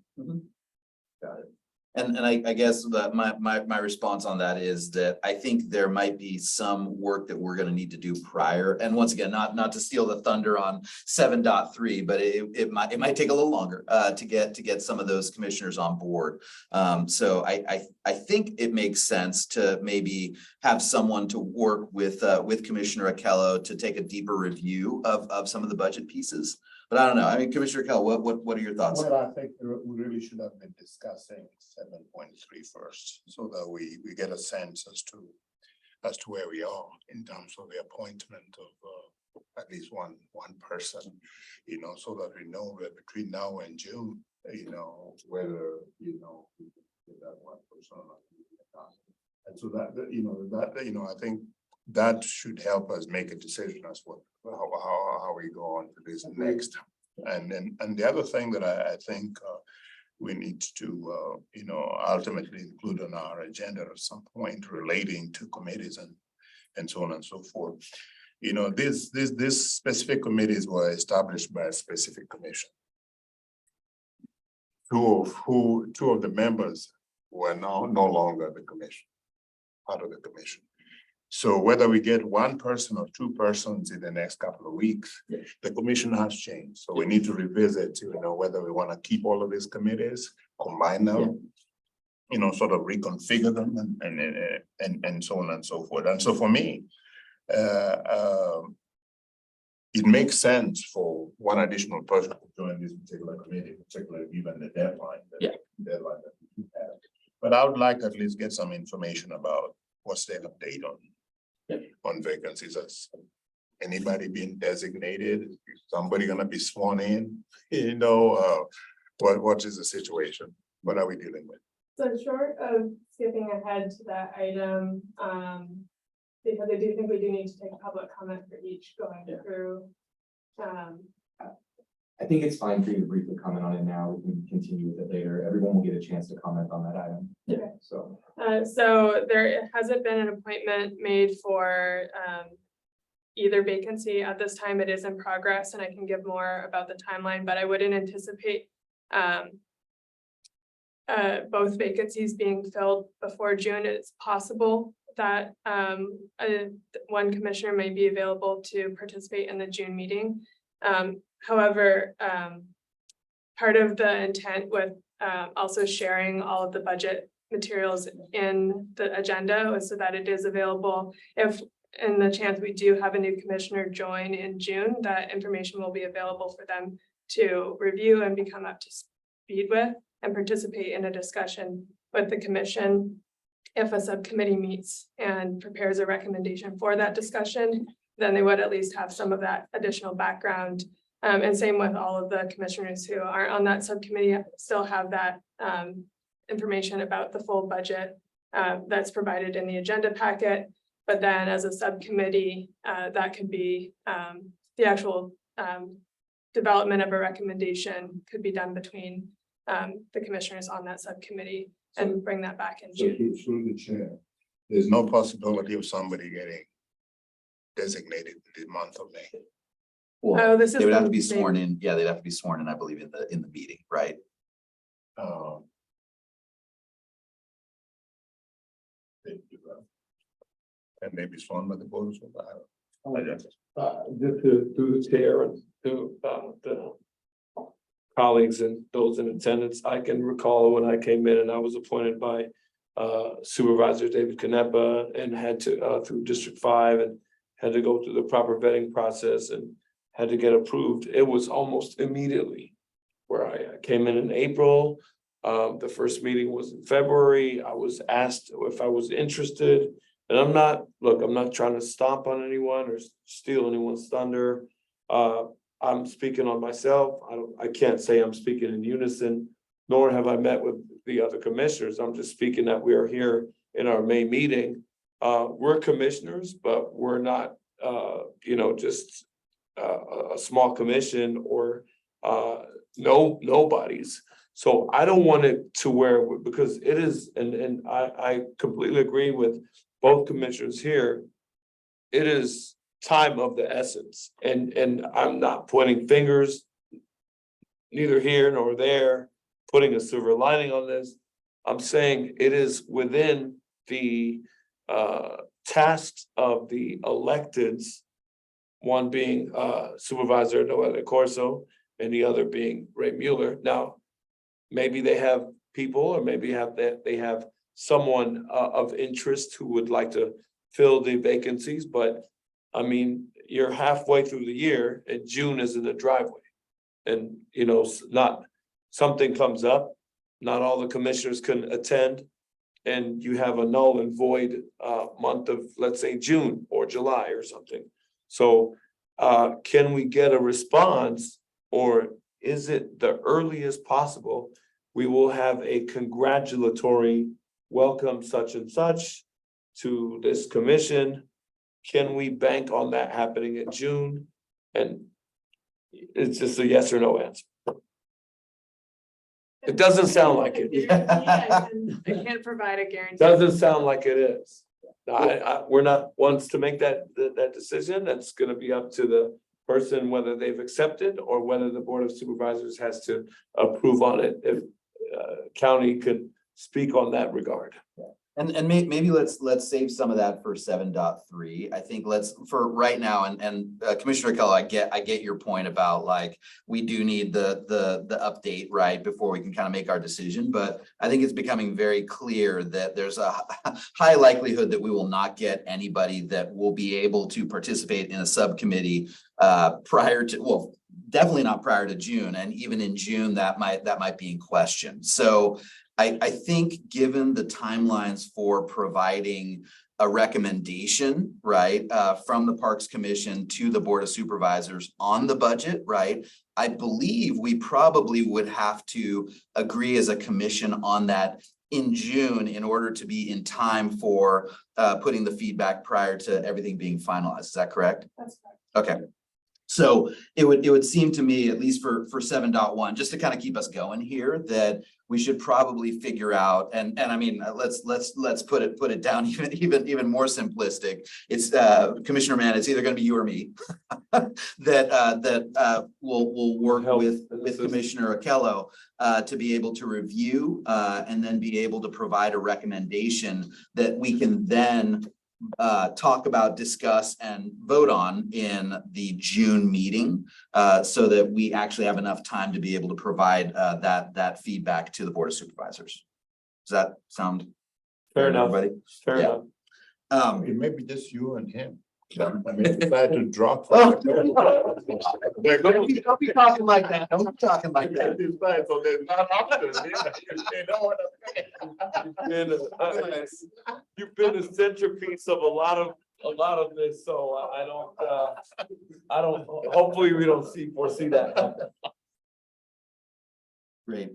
Got it. And I guess that my response on that is that I think there might be some work that we're going to need to do prior. And once again, not to steal the thunder on 7.3, but it might take a little longer to get some of those commissioners on board. So I think it makes sense to maybe have someone to work with Commissioner Akello to take a deeper review of some of the budget pieces. But I don't know. I mean, Commissioner Kell, what are your thoughts? Well, I think we really should have been discussing 7.3 first, so that we get a sense as to where we are in terms of the appointment of at least one person, you know, so that we know that between now and June, you know, whether, you know, we can get that one person or not. And so that I think that should help us make a decision as well how we go on to this next. And the other thing that I think we need to ultimately include on our agenda at some point relating to committees and so on and so forth. You know, these specific committees were established by a specific commission. Two of the members were now no longer the commission, part of the commission. So whether we get one person or 2 persons in the next couple of weeks, the commission has changed. So we need to revisit, you know, whether we want to keep all of these committees, combine them, you know, sort of reconfigure them and so on and so forth. And so for me, it makes sense for one additional person to join this particular committee, particularly given the deadline that we have. But I would like to at least get some information about what's the update on vacancies. As anybody being designated? Is somebody gonna be sworn in? You know, what is the situation? What are we dealing with? So short of skipping ahead to that item, because I do think we do need to take public comment for each going through. I think it's fine for you to briefly comment on it now. We can continue with it later. Everyone will get a chance to comment on that item. Okay. So there hasn't been an appointment made for either vacancy at this time. It is in progress, and I can give more about the timeline, but I wouldn't anticipate both vacancies being filled before June. It's possible that one commissioner may be available to participate in the June meeting. However, part of the intent with also sharing all of the budget materials in the agenda was so that it is available. If in the chance we do have a new commissioner join in June, that information will be available for them to review and become up to speed with and participate in a discussion with the commission. If a subcommittee meets and prepares a recommendation for that discussion, then they would at least have some of that additional background. And same with all of the commissioners who aren't on that subcommittee, still have that information about the full budget that's provided in the agenda packet. But then as a subcommittee, that could be the actual development of a recommendation could be done between the commissioners on that subcommittee and bring that back in So June. through the chair, there's no possibility of somebody getting designated in the month of May. Well, Oh, this is they would have the to be same- sworn in. Yeah, they'd have to be sworn in, I believe, in the meeting, right? And maybe sworn by the board of supervisors. Just through the chair and to the colleagues and those in attendance, I can recall when I came in and I was appointed by Supervisor David Canepa and had to through District 5 and had to go through the proper vetting process and had to get approved. It was almost immediately where I came in April. The first meeting was in February. I was asked if I was interested. And I'm not trying to stomp on anyone or steal anyone's thunder. I'm speaking on myself. I can't say I'm speaking in unison, nor have I met with the other commissioners. I'm just speaking that we are here in our May meeting. We're commissioners, but we're not, just a small commission or nobodies. So I don't want it to where, because it is, and I completely agree with both commissioners here. It is time of the essence, and I'm not pointing fingers, neither here nor there, putting a silver lining on this. I'm saying it is within the tasks of the electeds, one being Supervisor Noelle Corso and the other being Ray Mueller. Now, maybe they have people, or maybe they have someone of interest who would like to fill the vacancies, but I mean, you're halfway through the year and June is in the driveway. And, not, something comes up, not all the commissioners can attend. And you have a null and void month of, let's say, June or July or something. So can we get a response, or is it the earliest possible? We will have a congratulatory welcome such and such to this commission. Can we bank on that happening in June? And it's just a yes or no answer. It doesn't sound like it. I can't provide a guarantee. Doesn't sound like it is. We're not ones to make that decision. That's gonna be up to the person, whether they've accepted or whether the Board of Supervisors has to approve on it. If county could speak on that regard. And maybe let's save some of that for 7.3. I think for right now, and Commissioner Kello, I get your point about, like, we do need the update, right, before we can kind of make our decision. But I think it's becoming very clear that there's a high likelihood that we will not get anybody that will be able to participate in a subcommittee prior to, well, definitely not prior to June, and even in June that might be in question. So I think, given the timelines for providing a recommendation, right, from the Parks Commission to the Board of Supervisors on the budget, right, I believe we probably would have to agree as a commission on that in June in order to be in time for putting the feedback prior to everything being finalized. Is that correct? That's correct. Okay. So it would seem to me, at least for 7.1, just to kind of keep us going here, that we should probably figure out, and I mean, let's put it down even more simplistic. It's Commissioner Mann, it's either going to be you or me that will work with Commissioner Akello to be able to review and then be able to provide a recommendation that we can then talk about, discuss, and vote on in the June meeting, so that we actually have enough time to be able to provide that feedback to the Board of Supervisors. Does that sound Fair enough. everybody? Fair Yeah. enough. It may be just you and him. I mean, decide to drop. Don't be talking like that. Don't be talking like that. So there's not options. You know what You've been the centerpiece of a lot of this, so I don't, hopefully we don't foresee that happen. Great.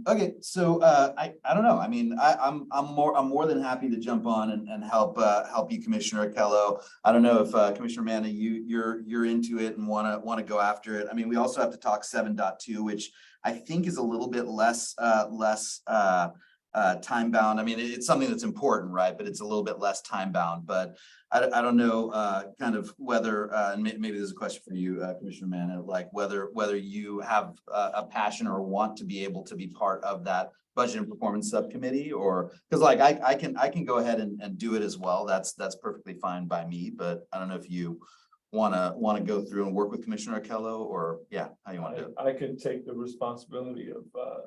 Okay, so I don't know. I mean, I'm more than happy to jump on and help you, Commissioner Akello. I don't know if Commissioner Manna, you're into it and wanna go after it. I mean, we also have to talk 7.2, which I think is a little bit less time bound. I mean, it's something that's important, right? But it's a little bit less time bound. But I don't know kind of whether and maybe there's a question for you, Commissioner Manna, like whether you have a passion or want to be able to be part of that budget and performance subcommittee, or because like I can go ahead and do it as well. That's perfectly fine by me. But I don't know if you want to go through and work with Commissioner Akello, or yeah, how you want to do it. I can take the responsibility of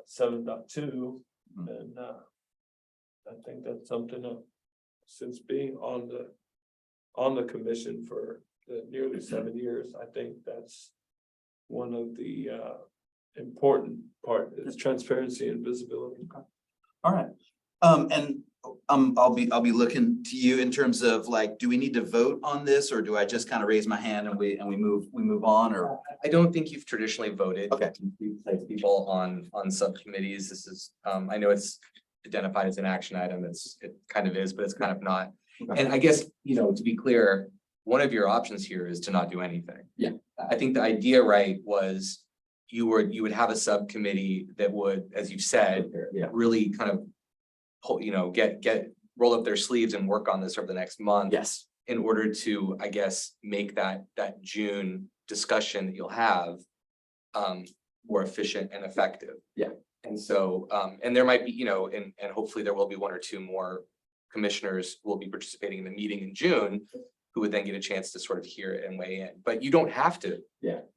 7.2, and I think that's something that, since being on the commission for nearly 7 years, I think that's one of the important part is transparency and visibility. All right. And I'll be looking to you in terms of like, do we need to vote on this, or do I just kind of raise my hand and we move on, or? I don't think you've traditionally voted. Okay. To place people on subcommittees. This is, I know it's identified as an action item. It kind of is, but it's kind of not. And I guess, to be clear, one of your options here is to not do anything. Yeah. I think the idea, right, was you would have a subcommittee that would, as you've said, really kind of pull, roll up their sleeves and work on this over the next month. Yes. In order to, I guess, make that June discussion that you'll have more efficient and effective. Yeah. And so, and there might be, and hopefully there will be one or two more commissioners who will be participating in the meeting in June, who would then get a chance to sort of hear it and weigh in. But you don't have to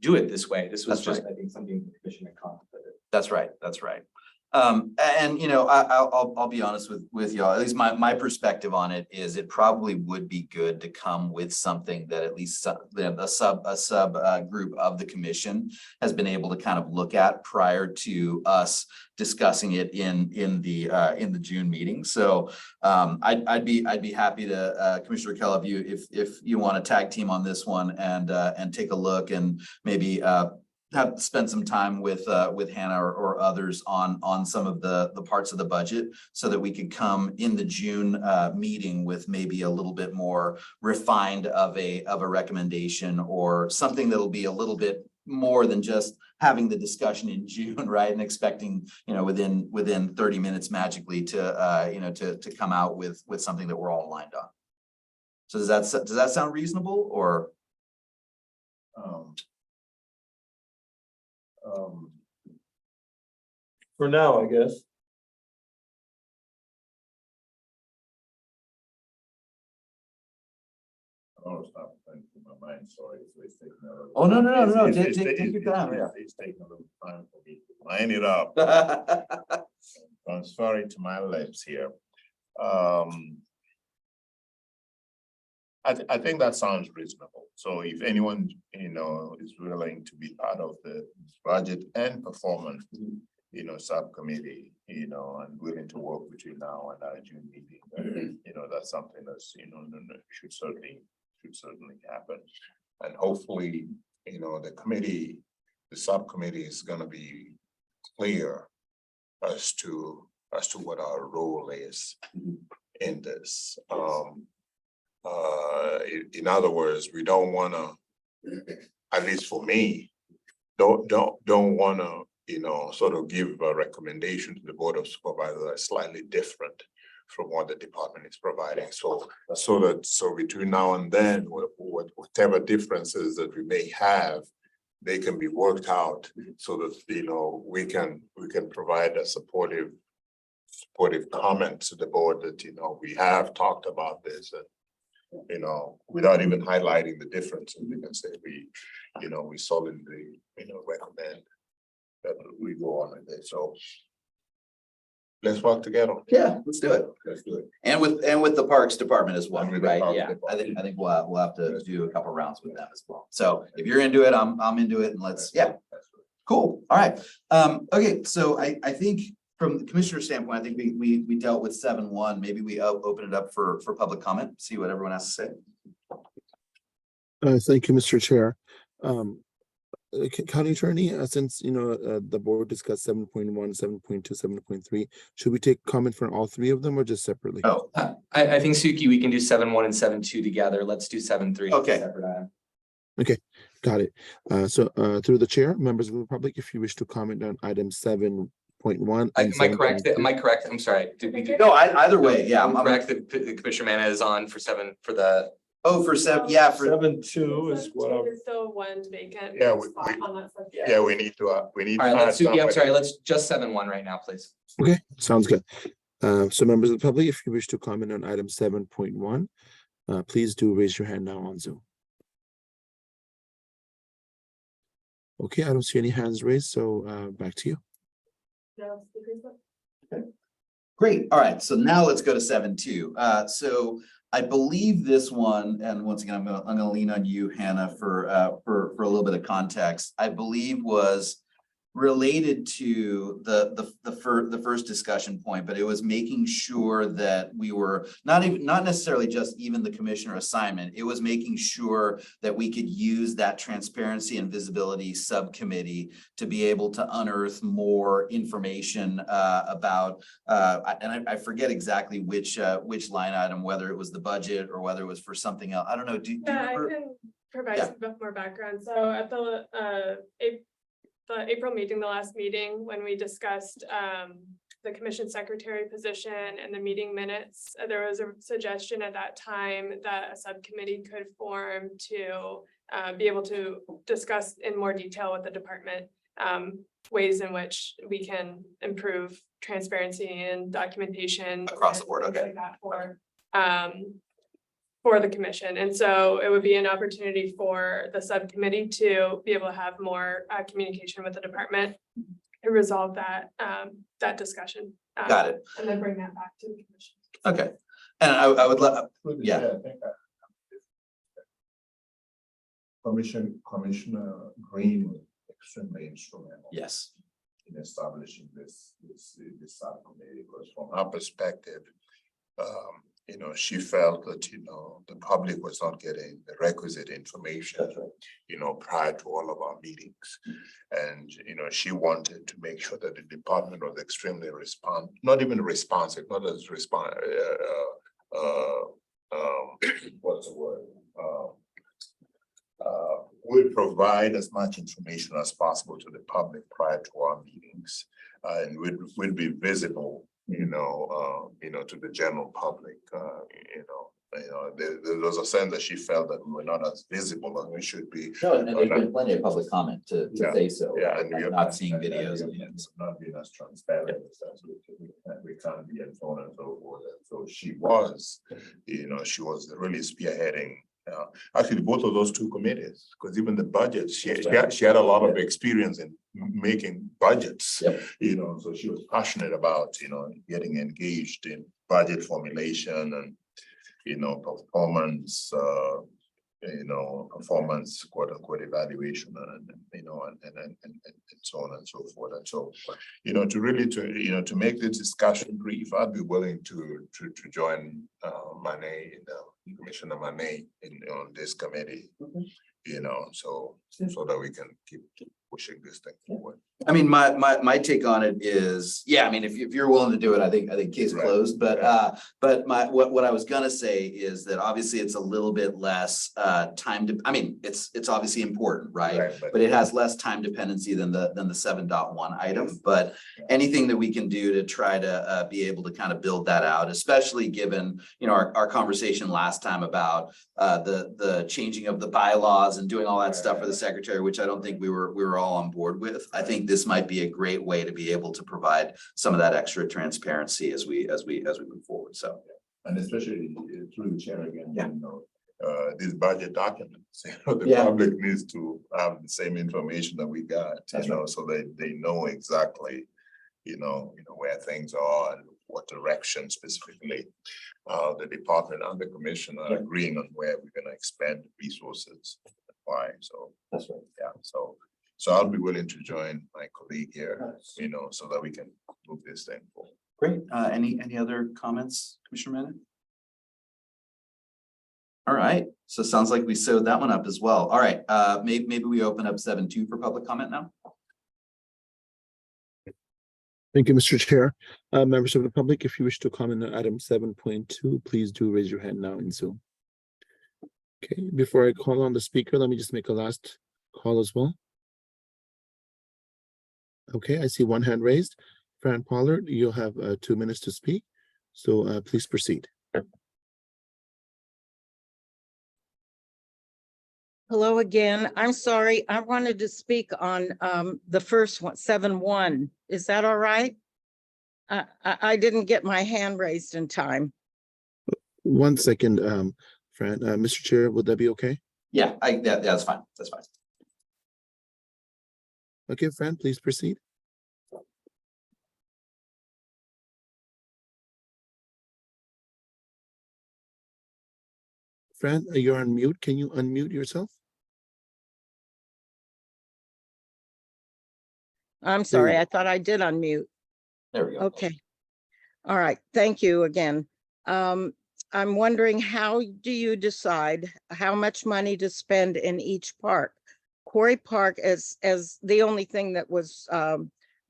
do it this way. This was That's just, right. I think, something the commission had contemplated. That's right. That's right. And I'll be honest with y'all, at least my perspective on it is it probably would be good to come with something that at least a sub group of the commission has been able to kind of look at prior to us discussing it in the June meeting. So I'd be happy to Commissioner Akello, if you want to tag team on this one and take a look and maybe have spent some time with Hannah or others on some of the parts of the budget, so that we could come in the June meeting with maybe a little bit more refined of a recommendation, or something that'll be a little bit more than just having the discussion in June, right? And expecting, within 30 minutes magically to come out with something that we're all aligned on. So does that sound reasonable, or? For now, I guess. I don't stop thinking in my mind, sorry. It's taking a little. Oh, no. It's Take your time. It's taking a little time for me to line it up. Transfer it to my lips here. I think that sounds reasonable. So if anyone, is willing to be part of the budget and performance, subcommittee, and willing to work between now and our June meeting, that's something that's, should certainly happen. And hopefully, the subcommittee is gonna be clear as to what our role is in this. In other words, we don't wanna, at least for me, don't wanna, sort of give a recommendation to the Board of Supervisors that's slightly different from what the department is providing. So between now and then, whatever differences that we may have, they can be worked out so that, we can provide a supportive comment to the board that, we have talked about this, and without even highlighting the differences, we can say we solidly, recommend that we go on with it. So let's work together. Yeah, let's do it. Let's do it. And with the Parks Department as well, And with the right? Parks Yeah, I Department. think we'll have to do a couple rounds with them as well. So if you're into it, I'm into it, and let's, cool. All right. Okay, so I think from the commissioner standpoint, I think we dealt with 7.1. Maybe we open it up for public comment, see what everyone has to say. Thank you, Mr. Chair. County Attorney, since, the board discussed 7.1, 7.2, 7.3, should we take comment from all three of them or just separately? Oh, I think Suki, we can do 7.1 and 7.2 together. Let's do 7.3. Okay. Separate item. Okay, got it. Through the chair, members of the public, if you wish to comment on item 7.1 and Am I correct? 7.2. Am I correct? I'm sorry. Did we do? no, either way, yeah. I'm correct that Commissioner Manna is on for the. Oh, for seven, yeah, for 7.2 is what I'm. There's still one vacant. Yeah, we- spot on that subject. Yeah, we need to. All right, let's Suki, I'm sorry, let's just 7.1 right now, please. Okay, sounds good. So members of the public, if you wish to comment on item 7.1, please do raise your hand now on Zoom. Okay, I don't see any hands raised, so back to you. No speakers left? Great. All right. So now let's go to 7.2. So I believe this one, and once again, I'm gonna lean on you, Hannah, for a little bit of context. I believe was related to the first discussion point, but it was making sure that we were not necessarily just even the commissioner assignment. It was making sure that we could use that transparency and visibility subcommittee to be able to unearth more information about and I forget exactly which line item, whether it was the budget or whether it was for something else. I don't know. Do you Yeah, I remember? can provide Yeah. some bit more background. So at the April meeting, the last meeting, when we discussed the commission secretary position and the meeting minutes, there was a suggestion at that time that a subcommittee could form to be able to discuss in more detail with the department ways in which we can improve transparency and documentation Across the board, and things okay. like that for the commission. And so it would be an opportunity for the subcommittee to be able to have more communication with the department to resolve that discussion. Got it. And then bring that back to the commission. Okay. And I would love, yeah. I think Commissioner Green was extremely instrumental. Yes. In establishing this subcommittee, because from our perspective, she felt that, the public was not getting the requisite information, prior to all of our meetings. And, she wanted to make sure that the department was extremely not even responsive, not as what's the word? Would provide as much information as possible to the public prior to our meetings, and would be visible, to the general public. There was a sense that she felt that we were not as visible as we should be. No, and there's been plenty of public comment to say so. Yeah, and we are not seeing videos. Not being as transparent as we can't be and so on and so forth. And so she was, she was really spearheading. Actually, both of those two committees, because even the budget, she had a lot of experience in making budgets. Yep. So she was passionate about getting engaged in budget formulation and performance performance quote unquote evaluation and so on and so forth. And so to make this discussion brief, I'd be willing to join Commissioner Manet on this committee, so that we can keep pushing this thing forward. I mean, my take on it is, yeah, I mean, if you're willing to do it, I think case closed, but what I was gonna say is that obviously it's a little bit less it's obviously important, right? But it has less time dependency than the 7.1 item, but anything that we can do to try to be able to kind of build that out, especially given, our conversation last time about the changing of the bylaws and doing all that stuff for the secretary, which I don't think we were all on board with. I think this might be a great way to be able to provide some of that extra transparency as we move forward. So, and especially through the chair again, yeah. These budget documents, the public needs to have the same information that we got, so they know exactly, where things are and what direction specifically the department and the commission are agreeing on where we're going to expend resources. Why? So that's right. Yeah. So I'll be willing to join my colleague here, so that we can move this thing forward. Great. Any other comments, Commissioner Manning? All right. So it sounds like we sewed that one up as well. All right, maybe we open up 7.2 for public comment now. Thank you, Mr. Chair. Members of the public, if you wish to comment on item 7.2, please do raise your hand now in Zoom. Okay, before I call on the speaker, let me just make a last call as well. Okay, I see one hand raised. Fran Pollard, you'll have 2 minutes to speak. So please proceed. Hello again. I'm sorry. I wanted to speak on the first one, 7.1. Is that all right? I didn't get my hand raised in time. 1 second, Fran. Mr. Chair, would that be okay? Yeah, that's fine. That's fine. Okay, Fran, please proceed. Fran, you're on mute. Can you unmute yourself? I'm sorry. I thought I did unmute. There we go. Okay. All right. Thank you again. I'm wondering, how do you decide how much money to spend in each park? Quarry Park, as the only thing that was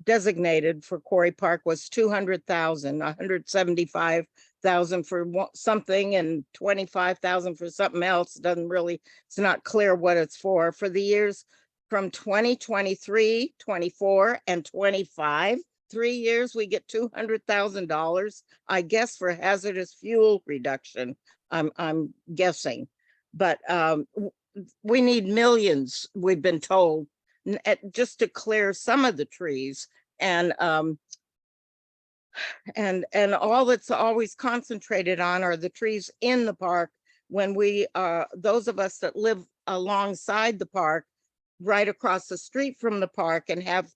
designated for Quarry Park was 200,000, 175,000 for something and 25,000 for something else. Doesn't really, it's not clear what it's for. For the years from 2023, 24, and 25, 3 years, we get $200,000, I guess, for hazardous fuel reduction. I'm guessing, but we need millions, we've been told, just to clear some of the trees, and all that's always concentrated on are the trees in the park. When we those of us that live alongside the park, right across the street from the park, and have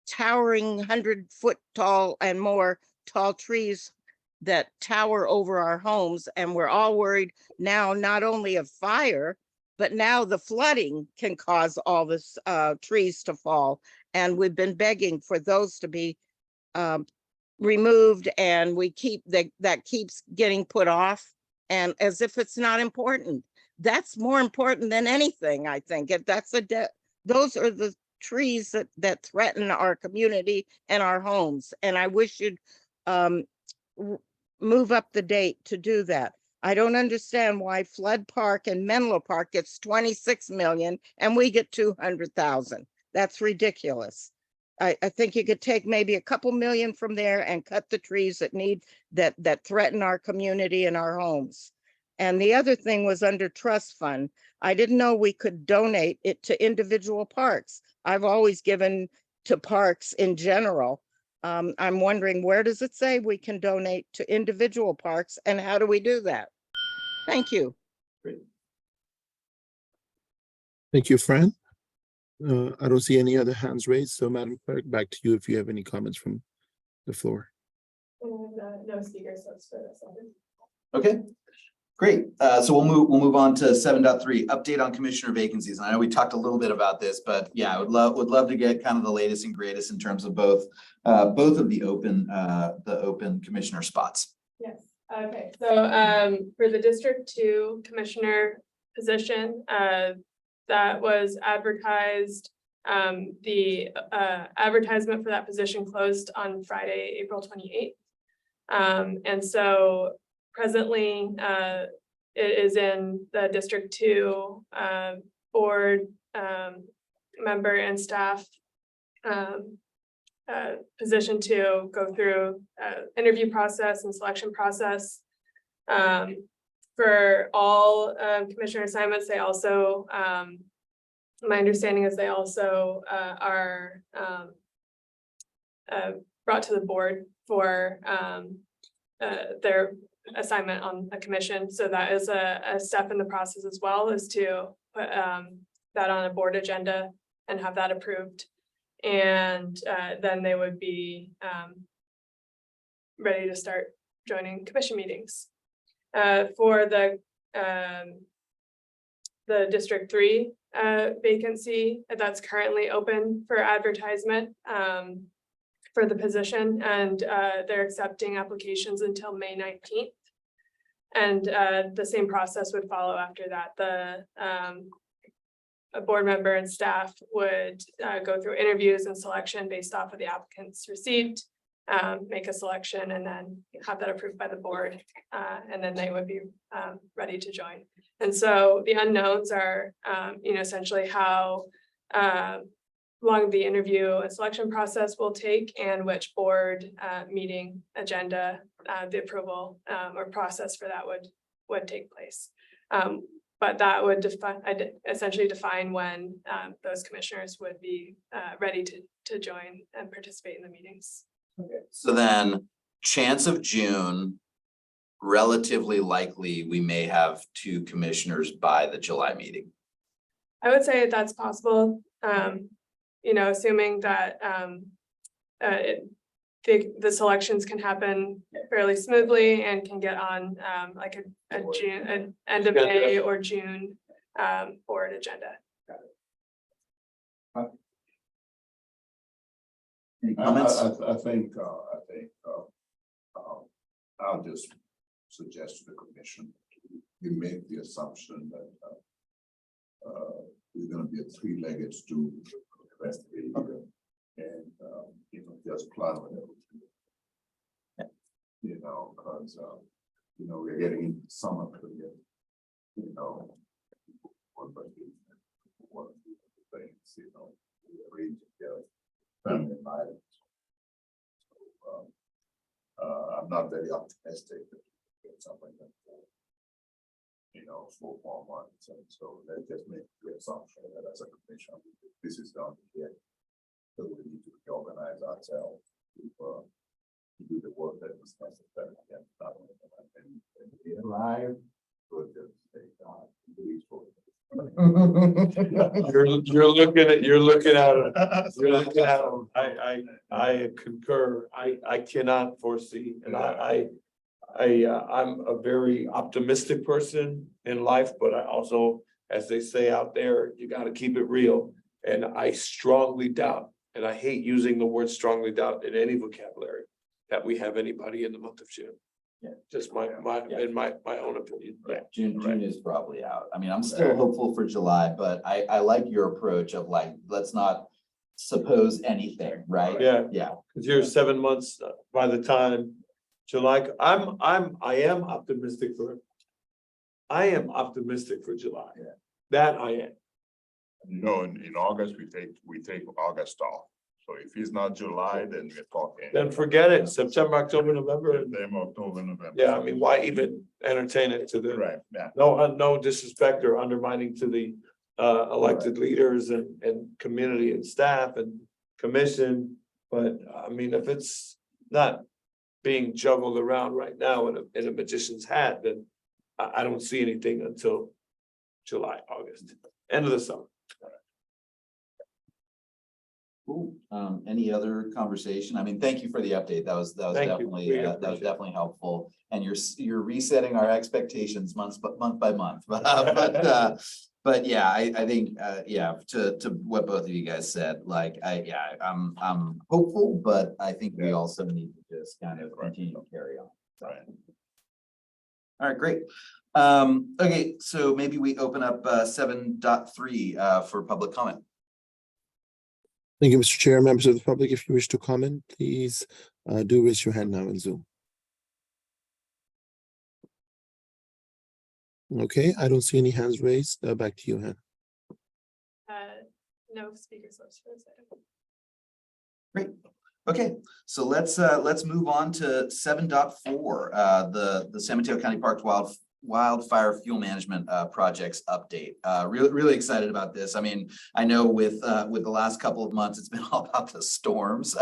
towering 100-foot tall and more tall trees that tower over our homes, and we're all worried now not only of fire, but now the flooding can cause all this trees to fall, and we've been begging for those to be removed, and we keep that keeps getting put off, and as if it's not important. That's more important than anything, I think. If that's those are the trees that threaten our community and our homes, and I wish you'd move up the date to do that. I don't understand why Flood Park and Menlo Park gets 26 million and we get 200,000. That's ridiculous. I think you could take maybe a couple million from there and cut the trees that threaten our community and our homes. And the other thing was under trust fund. I didn't know we could donate it to individual parks. I've always given to parks in general. I'm wondering, where does it say we can donate to individual parks, and how do we do that? Thank you. Great. Thank you, Fran. I don't see any other hands raised, so Madam Clerk, back to you if you have any comments from the floor. No speakers, that's for this. Okay, great. So we'll move on to 7.3, update on commissioner vacancies. And I know we talked a little bit about this, but yeah, I would love to get kind of the latest and greatest in terms of both of the open commissioner spots. Yes. Okay. So for the District 2 commissioner position, that was advertised. The advertisement for that position closed on Friday, April 28th. And so presently, it is in the District 2 board member and staff position to go through interview process and selection process. For all commissioner assignments, they also, my understanding is they also are brought to the board for their assignment on a commission. So that is a step in the process as well, is to put that on a board agenda and have that approved. And then they would be ready to start joining commission meetings. For the District 3 vacancy that's currently open for advertisement for the position, and they're accepting applications until May 19th. And the same process would follow after that. A board member and staff would go through interviews and selection based off of the applicants received, make a selection, and then have that approved by the board. And then they would be ready to join. And so the unknowns are, essentially how long the interview and selection process will take, and which board meeting agenda the approval or process for that would take place. But that would essentially define when those commissioners would be ready to join and participate in the meetings. So then, chance of June, relatively likely, we may have 2 commissioners by the July meeting. I would say that's possible, assuming that the selections can happen fairly smoothly and can get on like a June, an end of May or June board agenda. Any comments? I think I'll just suggest to the commission, we make the assumption that we're gonna be a 3-legged stool for the rest of the year. And just plan with it. Because we're getting into summer period. One of the things, we arrange together, family items. So I'm not very optimistic that we get something like that for 4 months. And so let's just make the assumption that as a commission, this is done here. So we need to reorganize ourselves to do the work that was necessary. And we arrive, we'll just say, God, please for You're looking at them. I concur. I cannot foresee, and I'm a very optimistic person in life, but I also, as they say out there, you got to keep it real. And I strongly doubt, and I hate using the word strongly doubt in any vocabulary, that we have anybody in the month of June. Yeah. Just my own opinion. Yeah, June is probably out. I mean, I'm still hopeful for July, but I like your approach of like, let's not suppose anything, right? Yeah. Yeah. Because you're 7 months by the time July. I am optimistic for July. Yeah. That I am. in August, we take August off. So if it's not July, then we're talking. Then forget it. September, October, November. September, October, November. Yeah, I mean, why even entertain it to the, Right, yeah. no disrespect or undermining to the elected leaders and community and staff and commission. But I mean, if it's not being juggled around right now in a magician's hat, then I don't see anything until July, August, end of the summer. Cool. Any other conversation? I mean, thank you for the update. That was definitely helpful. And you're resetting our expectations month by month. But yeah, I think to what both of you guys said, like I'm hopeful, but I think we also need to just kind of continue to carry on. Right. All right, great. Okay, so maybe we open up 7.3 for public comment. Thank you, Mr. Chair. Members of the public, if you wish to comment, please do raise your hand now in Zoom. Okay, I don't see any hands raised. Back to you, Han. No speaker slips for this item. Great. Okay, so let's move on to 7.4, the San Mateo County Parks wildfire fuel management projects update. Really excited about this. I mean, I know with the last couple of months, it's been all about the storms,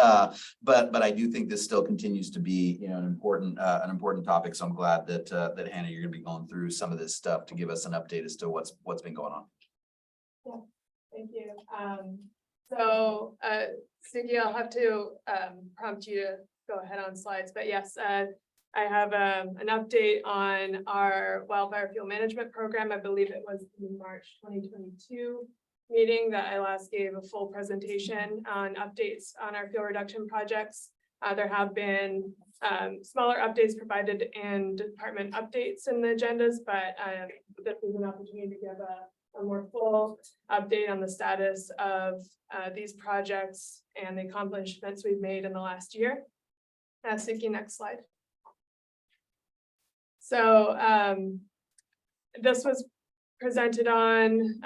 but I do think this still continues to be an important topic. So I'm glad that Hannah, you're going to be going through some of this stuff to give us an update as to what's been going on. Yeah, thank you. So Suki, I'll have to prompt you to go ahead on slides, but yes, I have an update on our wildfire fuel management program. I believe it was in March 2022 meeting that I last gave a full presentation on updates on our fuel reduction projects. There have been smaller updates provided in department updates in the agendas, but this is an opportunity to give a more full update on the status of these projects and the accomplishments we've made in the last year. Suki, next slide. So this was presented on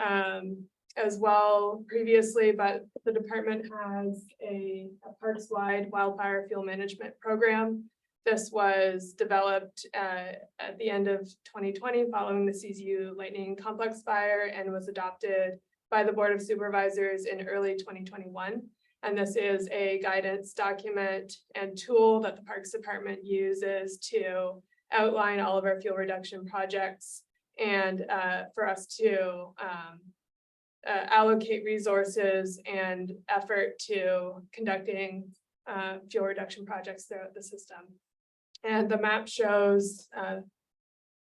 as well previously, but the department has a parks-wide wildfire fuel management program. This was developed at the end of 2020 following the CZU Lightning Complex fire and was adopted by the Board of Supervisors in early 2021. And this is a guidance document and tool that the Parks Department uses to outline all of our fuel reduction projects and for us to allocate resources and effort to conducting fuel reduction projects throughout the system. And the map shows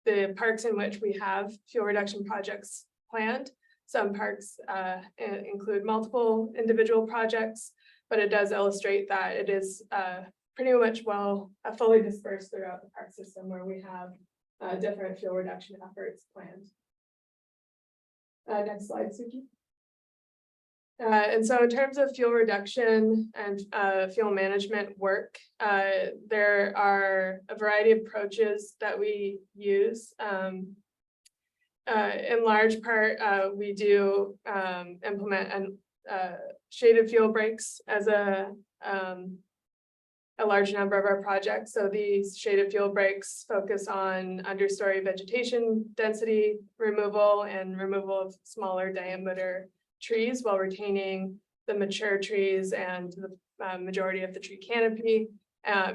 the parks in which we have fuel reduction projects planned. Some parks include multiple individual projects, but it does illustrate that it is pretty much fully dispersed throughout the park system where we have different fuel reduction efforts planned. Next slide, Suki. And so in terms of fuel reduction and fuel management work, there are a variety of approaches that we use. In large part, we do implement shaded fuel breaks as a large number of our projects. So these shaded fuel breaks focus on understory vegetation density removal and removal of smaller diameter trees while retaining the mature trees and the majority of the tree canopy.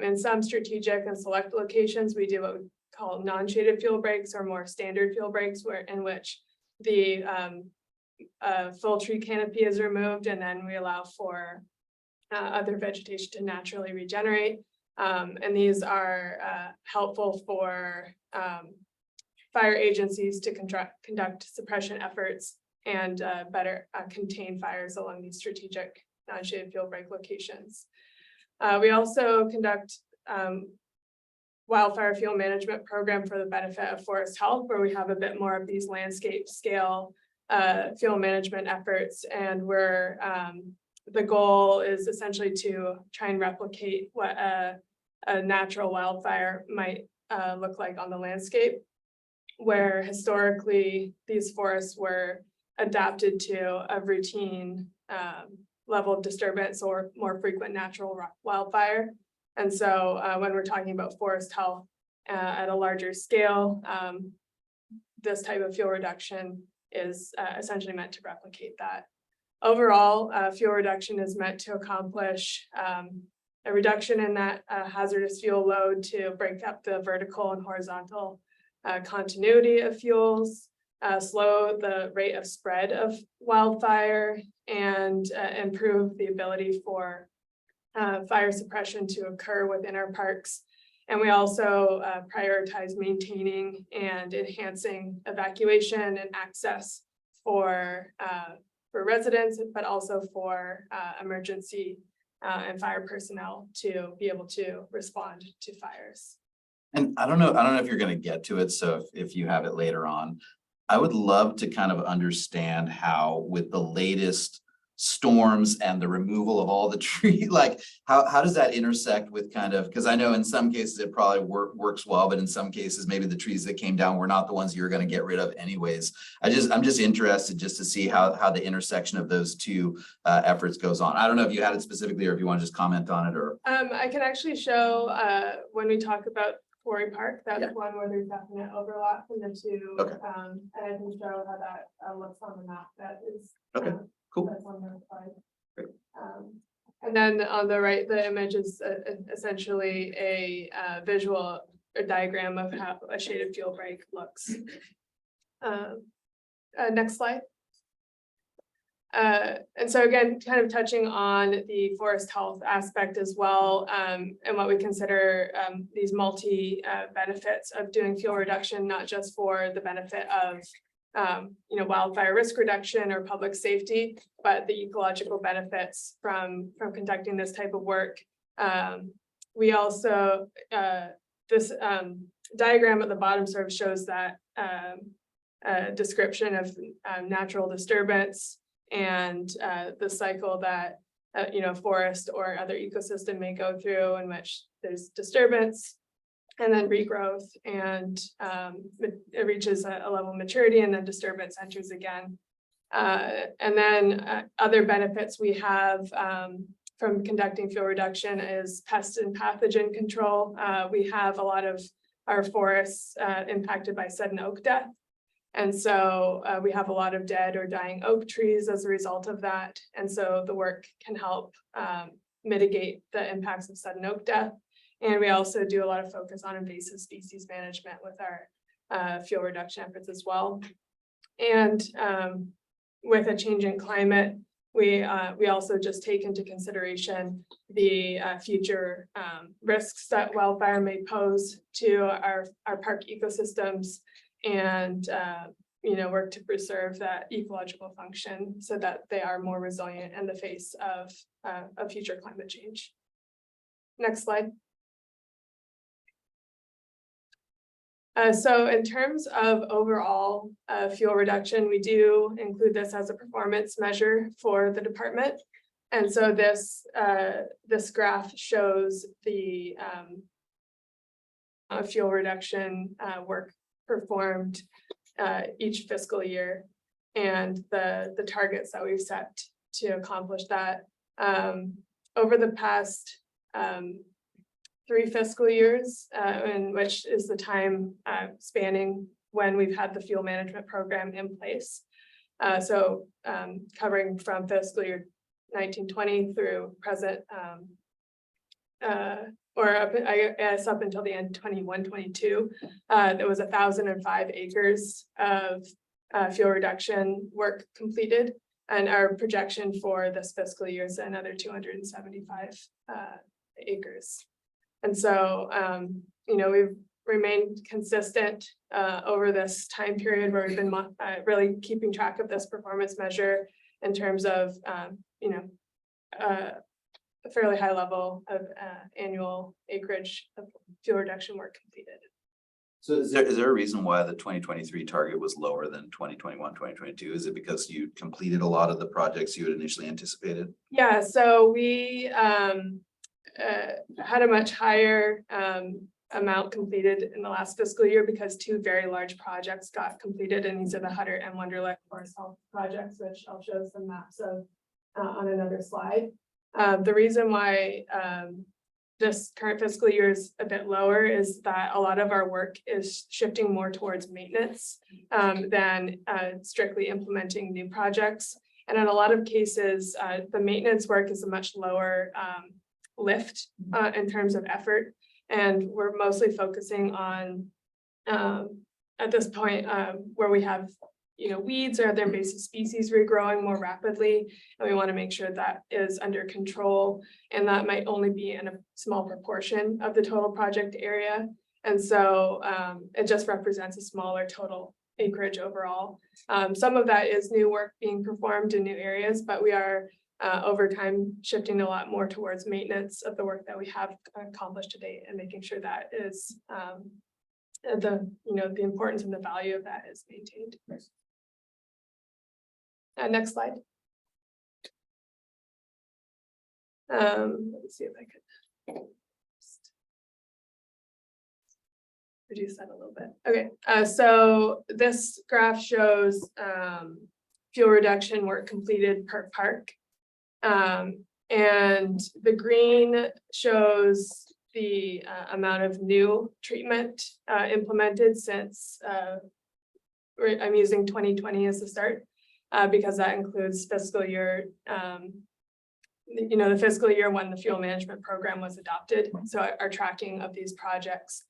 In some strategic and select locations, we do what we call non-shaded fuel breaks or more standard fuel breaks in which the full tree canopy is removed and then we allow for other vegetation to naturally regenerate. And these are helpful for fire agencies to conduct suppression efforts and better contain fires along these strategic non-shaded fuel break locations. We also conduct wildfire fuel management program for the benefit of forest health, where we have a bit more of these landscape scale fuel management efforts, and where the goal is essentially to try and replicate what a natural wildfire might look like on the landscape, where historically these forests were adapted to a routine level of disturbance or more frequent natural wildfire. And so when we're talking about forest health at a larger scale, this type of fuel reduction is essentially meant to replicate that. Overall, fuel reduction is meant to accomplish a reduction in that hazardous fuel load to break up the vertical and horizontal continuity of fuels, slow the rate of spread of wildfire, and improve the ability for fire suppression to occur within our parks. And we also prioritize maintaining and enhancing evacuation and access for residents, but also for emergency and fire personnel to be able to respond to fires. And I don't know if you're going to get to it. So if you have it later on, I would love to kind of understand how with the latest storms and the removal of all the tree, like how does that intersect with kind of, because I know in some cases it probably works well, but in some cases maybe the trees that came down were not the ones you're going to get rid of anyways. I'm just interested just to see how the intersection of those two efforts goes on. I don't know if you had it specifically or if you want to just comment on it or. I can actually show when we talk about Quarry Park, that's one where there's definite overlap in the two. Okay. And I can show how that looks on the map. That is Cool. That's on the slide. Great. And then on the right, the image is essentially a visual diagram of how a shaded fuel break looks. Next slide. And so again, kind of touching on the forest health aspect as well, and what we consider these multi benefits of doing fuel reduction, not just for the benefit of wildfire risk reduction or public safety, but the ecological benefits from conducting this type of work. we also, this diagram at the bottom sort of shows that description of natural disturbance and the cycle that forest or other ecosystem may go through, in which there's disturbance and then regrowth, and it reaches a level of maturity, and then disturbance enters again. And then other benefits we have from conducting fuel reduction is pest and pathogen control. We have a lot of our forests impacted by sudden oak death. And so we have a lot of dead or dying oak trees as a result of that. And so the work can help mitigate the impacts of sudden oak death. And we also do a lot of focus on invasive species management with our fuel reduction efforts as well. And with a changing climate, we also just take into consideration the future risks that wildfire may pose to our park ecosystems, and work to preserve that ecological function so that they are more resilient in the face of future climate change. Next slide. So in terms of overall fuel reduction, we do include this as a performance measure for the department. And so this graph shows the fuel reduction work performed each fiscal year, and the targets that we've set to accomplish that. Over the past 3 fiscal years, in which is the time spanning when we've had the fuel management program in place. So covering from fiscal year 1920 through present, or up until the end 21-22, there was 1,005 acres of fuel reduction work completed, and our projection for this fiscal year is another 275 acres. And so, we've remained consistent over this time period where we've been really keeping track of this performance measure in terms of, a fairly high level of annual acreage of fuel reduction work completed. So is there a reason why the 2023 target was lower than 2021, 2022? Is it because you completed a lot of the projects you had initially anticipated? Yeah, so we had a much higher amount completed in the last fiscal year because 2 very large projects got completed, and these are the Hutter and Wonderlick Forest Health projects, which I'll show some maps of on another slide. The reason why this current fiscal year is a bit lower is that a lot of our work is shifting more towards maintenance than strictly implementing new projects. And in a lot of cases, the maintenance work is a much lower lift in terms of effort. And we're mostly focusing on, at this point, where we have weeds or other invasive species regrowing more rapidly, and we want to make sure that is under control, and that might only be in a small proportion of the total project area. And so it just represents a smaller total acreage overall. Some of that is new work being performed in new areas, but we are over time shifting a lot more towards maintenance of the work that we have accomplished to date, and making sure that is the importance and the value of that is maintained. Next slide. Let me see if I could reduce that a little bit. Okay, so this graph shows fuel reduction work completed per park. And the green shows the amount of new treatment implemented since I'm using 2020 as the start. Because that includes fiscal year, the fiscal year when the fuel management program was adopted. So our tracking of these projects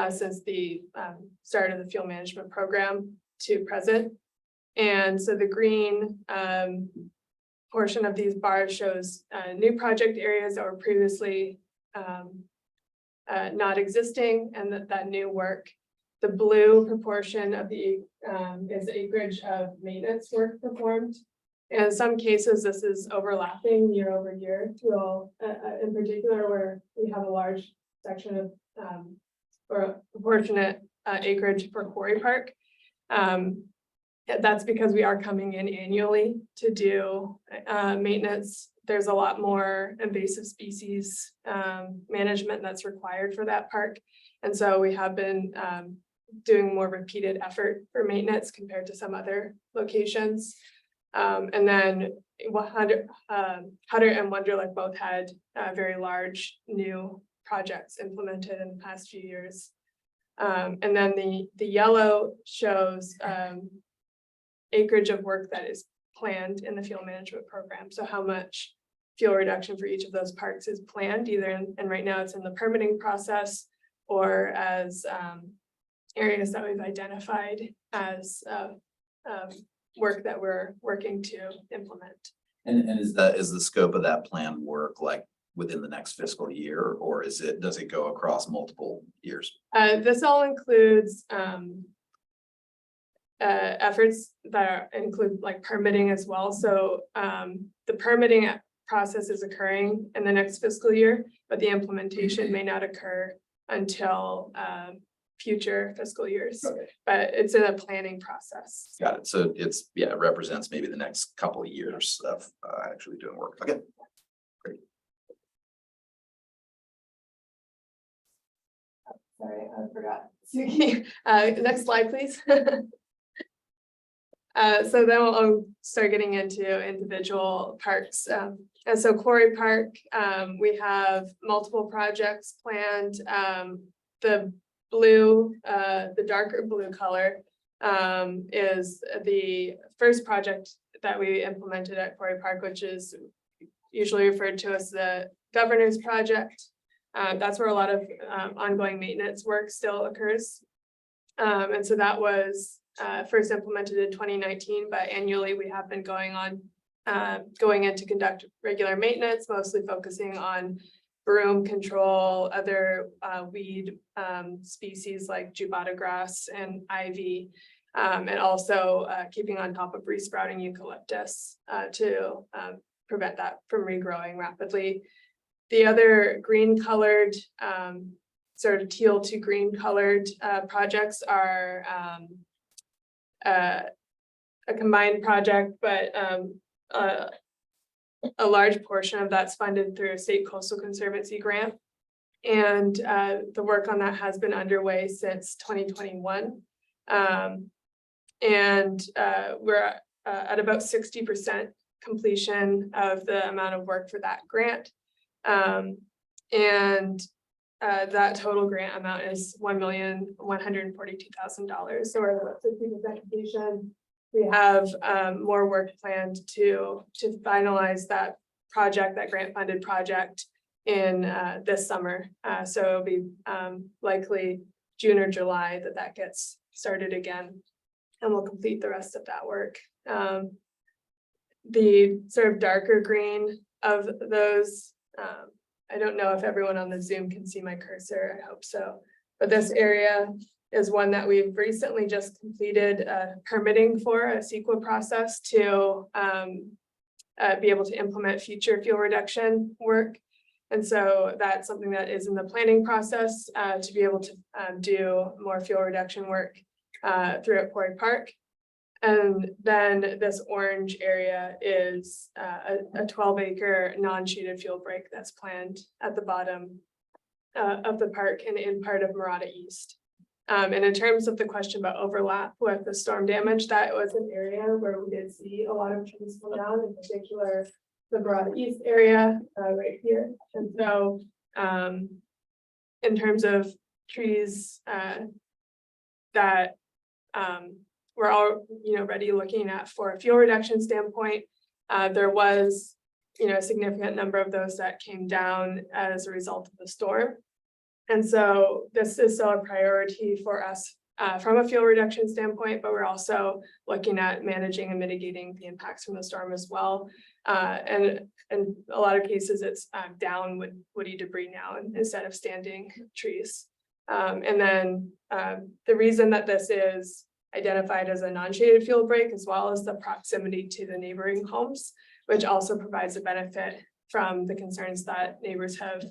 since the start of the fuel management program to present. And so the green portion of these bars shows new project areas that were previously not existing, and that new work. The blue proportion of the is acreage of maintenance work performed. In some cases, this is overlapping year over year. We'll, in particular, where we have a large section of or proportionate acreage for Quarry Park. That's because we are coming in annually to do maintenance. There's a lot more invasive species management that's required for that park. And so we have been doing more repeated effort for maintenance compared to some other locations. And then Hutter and Wonderlick both had very large new projects implemented in the past few years. And then the yellow shows acreage of work that is planned in the fuel management program. So how much fuel reduction for each of those parks is planned, either and right now it's in the permitting process or as areas that we've identified as work that we're working to implement. And is the scope of that planned work like within the next fiscal year, or does it go across multiple years? This all includes efforts that include like permitting as well. So the permitting process is occurring in the next fiscal year, but the implementation may not occur until future fiscal years. Okay. But it's in a planning process. Got it. So it represents maybe the next couple of years of actually doing work. Okay. Great. Sorry, I forgot. Next slide, please. So then I'll start getting into individual parks. And so Quarry Park, we have multiple projects planned. The blue, the darker blue color is the first project that we implemented at Quarry Park, which is usually referred to as the Governor's Project. That's where a lot of ongoing maintenance work still occurs. And so that was first implemented in 2019, but annually we have been going in to conduct regular maintenance, mostly focusing on broom control, other weed species like jubata grass and ivy, and also keeping on top of resprouting eucalyptus to prevent that from regrowing rapidly. The other green colored, sort of teal to green colored projects are a combined project, but a large portion of that's funded through a state coastal conservancy grant. And the work on that has been underway since 2021. And we're at about 60% completion of the amount of work for that grant. That total grant amount is $1,142,000. So we're about 60% completion. We have more work planned to finalize that project, that grant funded project in this summer. So it'll be likely June or July that gets started again, and we'll complete the rest of that work. The sort of darker green of those, I don't know if everyone on the Zoom can see my cursor, I hope so. But this area is one that we've recently just completed permitting for a CEQA process to be able to implement future fuel reduction work. And so that's something that is in the planning process to be able to do more fuel reduction work throughout Quarry Park. And then this orange area is a 12-acre non-shaded fuel break that's planned at the bottom of the park and in part of Murata East. And in terms of the question about overlap with the storm damage, that was an area where we did see a lot of trees come down, in particular the Murata East area right here. And so in terms of trees that we're all already looking at for a fuel reduction standpoint, there was a significant number of those that came down as a result of the storm. And so this is still a priority for us from a fuel reduction standpoint, but we're also looking at managing and mitigating the impacts from the storm as well. And in a lot of cases, it's down woody debris now instead of standing trees. And then the reason that this is identified as a non-shaded fuel break, as well as the proximity to the neighboring homes, which also provides a benefit from the concerns that neighbors have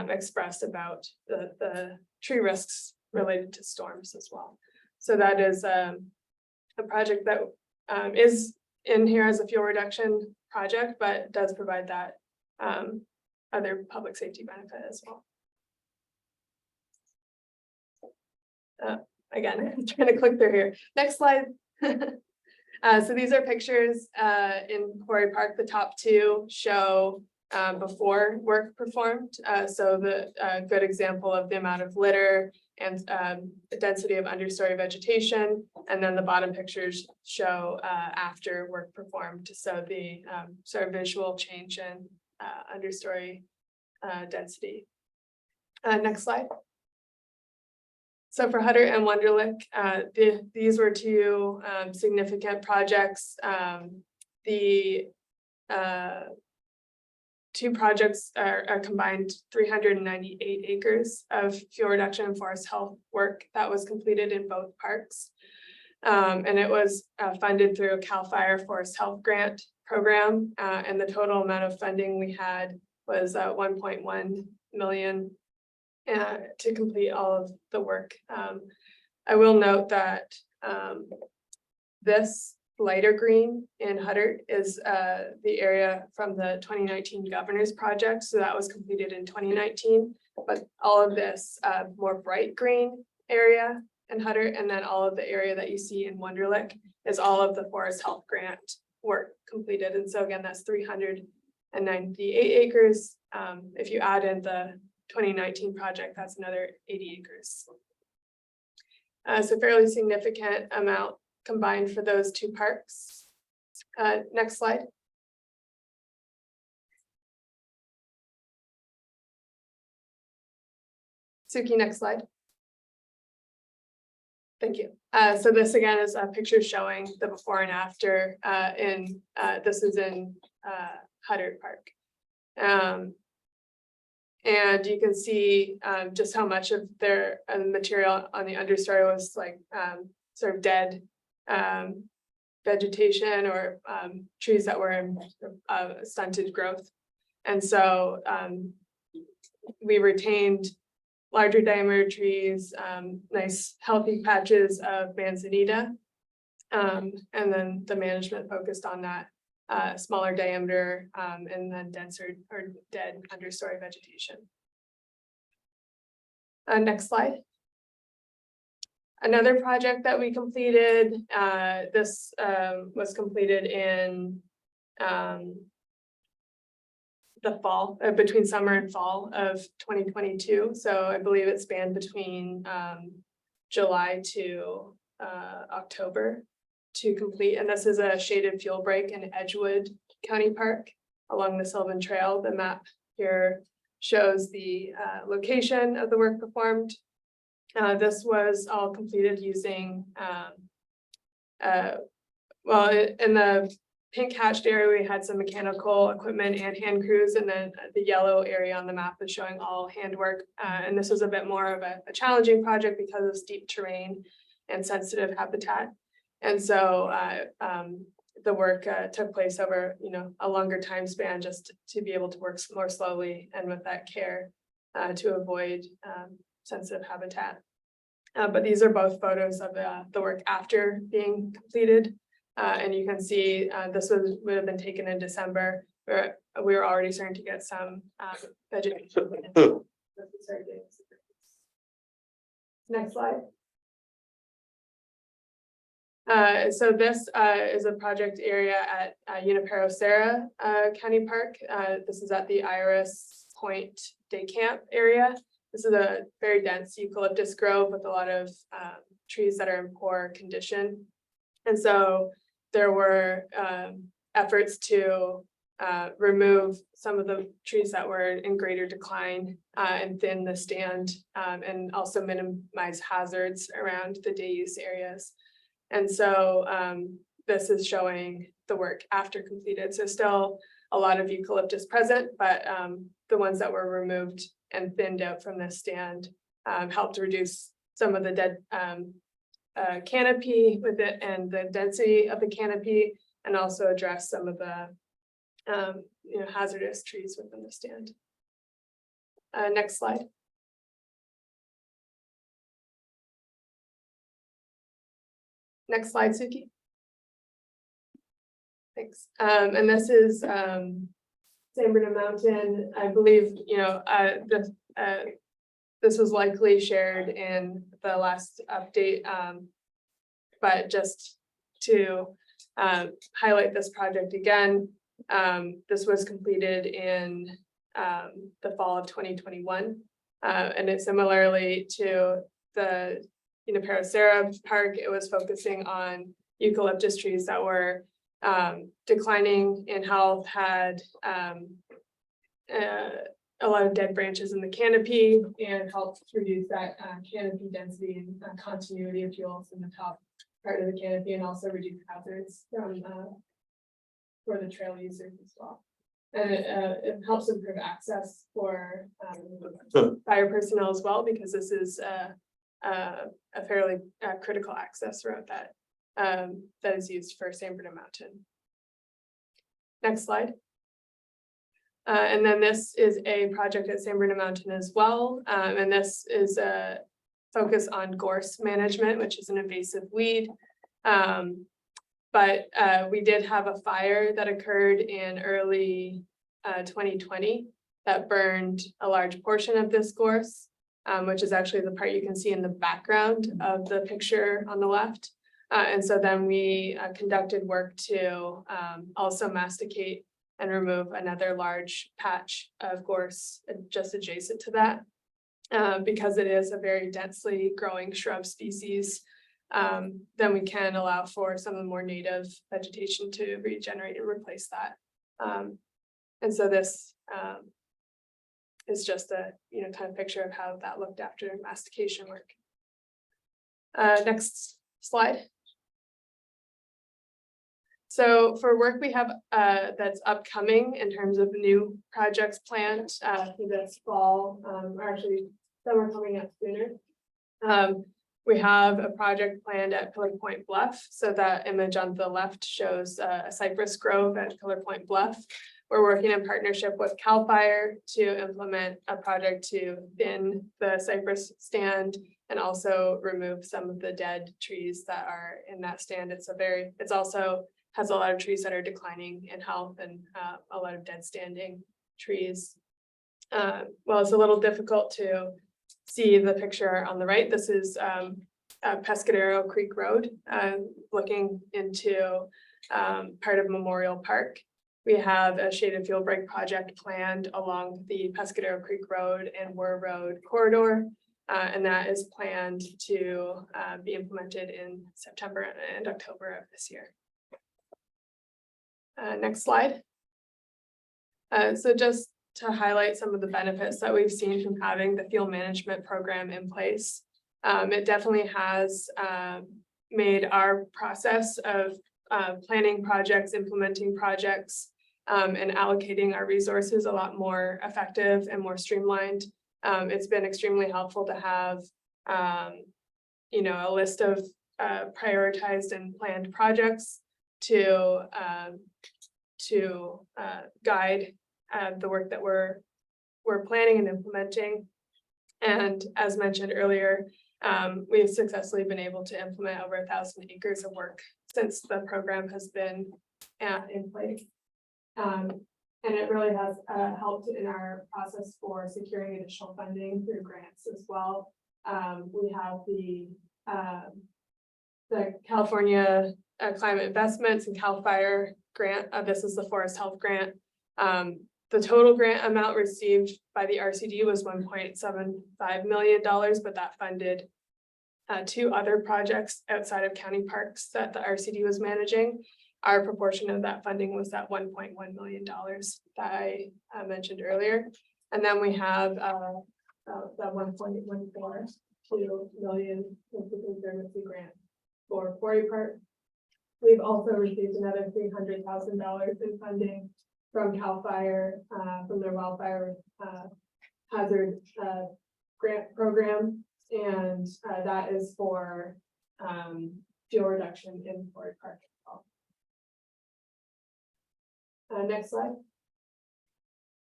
expressed about the tree risks related to storms as well. So that is a project that is in here as a fuel reduction project, but does provide that other public safety benefit as well. Again, I'm trying to click through here. Next slide. So these are pictures in Quarry Park. The top two show before work performed. So the good example of the amount of litter and the density of understory vegetation. And then the bottom pictures show after work performed. So the sort of visual change in understory density. Next slide. So for Hutter and Wunderlich, these were two significant projects. The two projects are combined 398 acres of fuel reduction and forest health work that was completed in both parks. And it was funded through a CAL FIRE Forest Health Grant program. And the total amount of funding we had was 1.1 million to complete all of the work. I will note that this lighter green in Hutter is the area from the 2019 Governor's Project. So that was completed in 2019, but all of this more bright green area in Hutter, and then all of the area that you see in Wunderlich is all of the Forest Health Grant work completed. And so again, that's 398 acres. If you add in the 2019 project, that's another 80 acres. So fairly significant amount combined for those two parks. Next slide. Suki, next slide. Thank you. So this again is a picture showing the before and after this is in Hutter Park. And you can see just how much of their material on the understory was like sort of dead vegetation or trees that were in stunted growth. And so we retained larger diameter trees, nice healthy patches of manzanita. And then the management focused on that smaller diameter and then denser or dead understory vegetation. Next slide. Another project that we completed, this was completed in the fall, between summer and fall of 2022. So I believe it spanned between July to October to complete. And this is a shaded fuel break in Edgewood County Park along the Sylvan Trail. The map here shows the location of the work performed. This was all completed using, well, in the pink hatched area, we had some mechanical equipment and hand crews, and then the yellow area on the map is showing all handwork. And this was a bit more of a challenging project because of steep terrain and sensitive habitat. And so the work took place over, a longer time span just to be able to work more slowly and with that care to avoid sensitive habitat. But these are both photos of the work after being completed. And you can see this would have been taken in December, where we were already starting to get some vegetation. Next slide. So this is a project area at Junipero Serra County Park. This is at the Iris Point Day Camp area. This is a very dense eucalyptus grove with a lot of trees that are in poor condition. And so there were efforts to remove some of the trees that were in greater decline and thin the stand and also minimize hazards around the day use areas. And so this is showing the work after completed. So still a lot of eucalyptus present, but the ones that were removed and thinned out from the stand helped reduce some of the dead canopy with it and the density of the canopy, and also address some of the hazardous trees within the stand. Next slide. Next slide, Suki. Thanks. And this is San Bernardino Mountain. I believe, this was likely shared in the last update, but just to highlight this project again, this was completed in the fall of 2021, and it similarly to the Paracera Park, it was focusing on eucalyptus trees that were declining in health, had a lot of dead branches in the canopy, and helped reduce that canopy density and continuity of fuels in the top part of the canopy, and also reduce hazards from for the trail users as well. And it helps improve access for fire personnel as well, because this is a fairly critical access route that that is used for San Bernardino Mountain. Next slide. And then this is a project at San Bernardino Mountain as well. And this is a focus on gorse management, which is an invasive weed. But we did have a fire that occurred in early 2020 that burned a large portion of this gorse, which is actually the part you can see in the background of the picture on the left. And so then we conducted work to also masticate and remove another large patch of gorse just adjacent to that. Because it is a very densely growing shrub species, then we can allow for some of the more native vegetation to regenerate and replace that. And so this is just a kind of picture of how that looked after mastication work. Next slide. So for work we have that's upcoming in terms of new projects planned for this fall, or actually some are coming up sooner. We have a project planned at Pillar Point Bluff. So that image on the left shows a cypress grove at Pillar Point Bluff. We're working in partnership with CAL FIRE to implement a project to thin the cypress stand and also remove some of the dead trees that are in that stand. It's also has a lot of trees that are declining in health and a lot of dead standing trees. Well, it's a little difficult to see the picture on the right. This is Pescadero Creek Road, looking into part of Memorial Park. We have a shaded fuel break project planned along the Pescadero Creek Road and Wur Road corridor, and that is planned to be implemented in September and October of this year. Next slide. So just to highlight some of the benefits that we've seen from having the fuel management program in place. It definitely has made our process of planning projects, implementing projects, and allocating our resources a lot more effective and more streamlined. It's been extremely helpful to have a list of prioritized and planned projects to guide the work that we're planning and implementing. And as mentioned earlier, we've successfully been able to implement over 1,000 acres of work since the program has been in place. And it really has helped in our process for securing additional funding through grants as well. We have the California Climate Investments and CAL FIRE grant. This is the Forest Health Grant. The total grant amount received by the RCD was $1.75 million, but that funded 2 other projects outside of county parks that the RCD was managing. Our proportion of that funding was that $1.1 million that I mentioned earlier. And then we have that $1.142 million Conservancy grant for Quarry Park. We've also received another $300,000 in funding from CAL FIRE, from their wildfire hazard grant program. And that is for fuel reduction in Quarry Park. Next slide.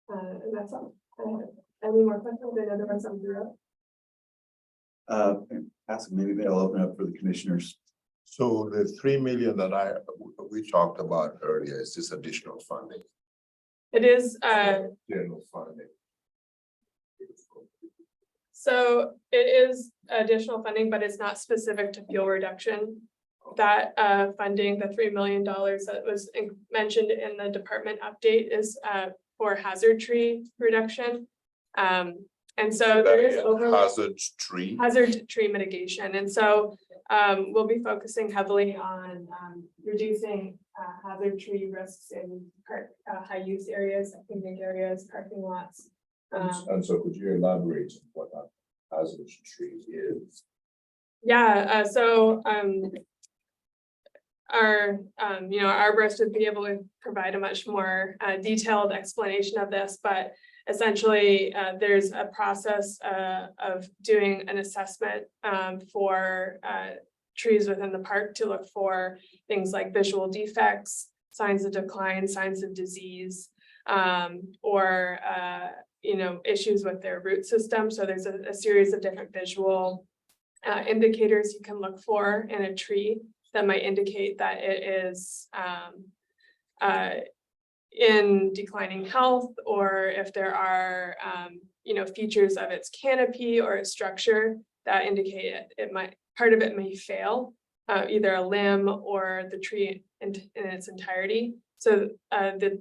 And that's all. Any more questions? I know there were some throughout. Ask, maybe I'll open up for the commissioners. So the 3 million that we talked about earlier is this additional funding, It is, general funding. so it is additional funding, but it's not specific to fuel reduction. That funding, the $3 million that was mentioned in the department update is for hazard tree reduction. And so there is Hazard tree. hazard tree mitigation. And so we'll be focusing heavily on reducing hazard tree risks in high use areas, picnic areas, parking lots. And so could you elaborate on what that hazard tree is? Yeah, so our arborist would be able to provide a much more detailed explanation of this, but essentially there's a process of doing an assessment for trees within the park to look for things like visual defects, signs of decline, signs of disease, or issues with their root system. So there's a series of different visual indicators you can look for in a tree that might indicate that it is in declining health, or if there are features of its canopy or its structure that indicate part of it may fail, either a limb or the tree in its entirety. So the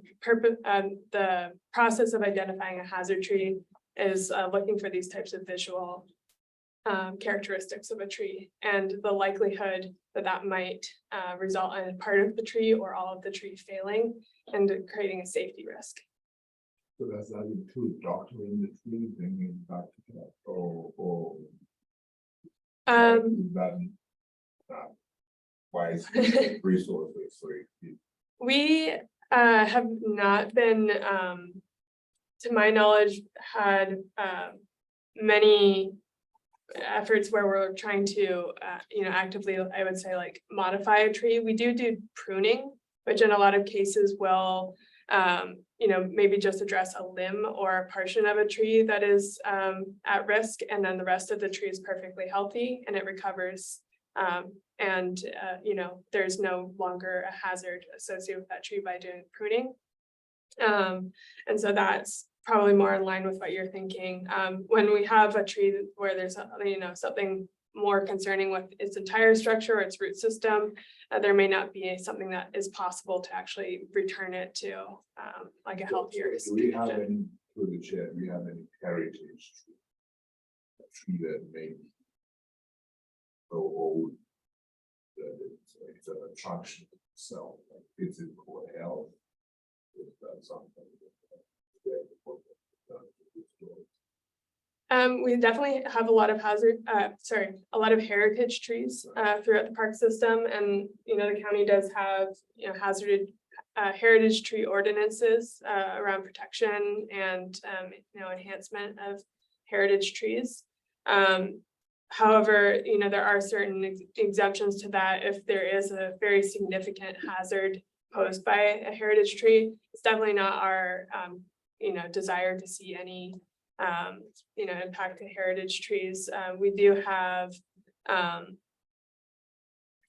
process of identifying a hazard tree is looking for these types of visual characteristics of a tree and the likelihood that might result in part of the tree or all of the tree failing and creating a safety risk. So does that include doctoring the tree, bringing it back to that, or that wise resources? So We have not been, to my knowledge, had many efforts where we're trying to, actively, I would say, like modify a tree. We do pruning, which in a lot of cases will, maybe just address a limb or a portion of a tree that is at risk, and then the rest of the tree is perfectly healthy and it recovers. There's no longer a hazard associated with that tree by doing pruning. And so that's probably more in line with what you're thinking. When we have a tree where there's something more concerning with its entire structure or its root system, there may not be something that is possible to actually return it to like a healthier do we have condition. any, through the chair, do we have any heritage tree? A tree that may be so old that it's an attraction itself, like physical health. Is that something? We definitely have a lot of heritage trees throughout the park system, and the county does have heritage tree ordinances around protection and enhancement of heritage trees. However, there are certain exemptions to that if there is a very significant hazard posed by a heritage tree. It's definitely not our desire to see any impact to heritage trees. We do have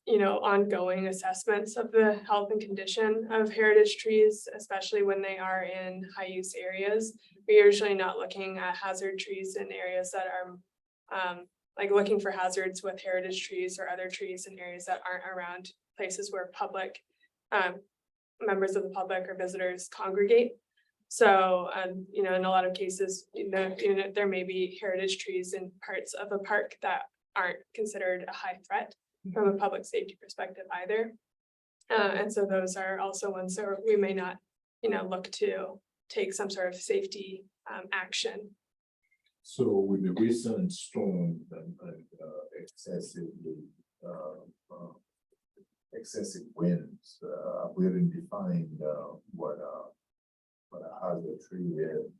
ongoing assessments of the health and condition of heritage trees, especially when they are in high use areas. We're usually not looking at hazard trees in areas that are like looking for hazards with heritage trees or other trees in areas that aren't around places where public members of the public or visitors congregate. So, in a lot of cases, there may be heritage trees in parts of a park that aren't considered a high threat from a public safety perspective either. And so those are also ones that we may not, look to take some sort of safety action. So with the recent storm and excessive winds, we haven't defined what a hazard tree is.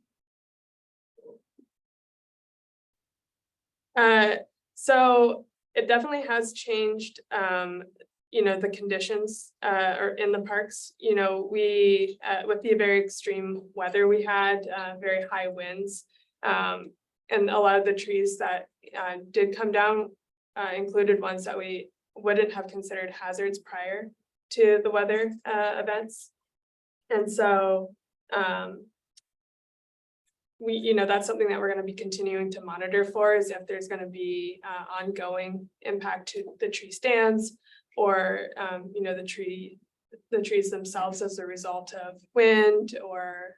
So it definitely has changed, the conditions, or in the parks. We, with the very extreme weather we had, very high winds. And a lot of the trees that, did come down, included ones that we wouldn't have considered hazards prior to the weather, events. And so, that's something that we're going to be continuing to monitor for, is if there's going to be ongoing impact to the tree stands, or the trees themselves as a result of wind, or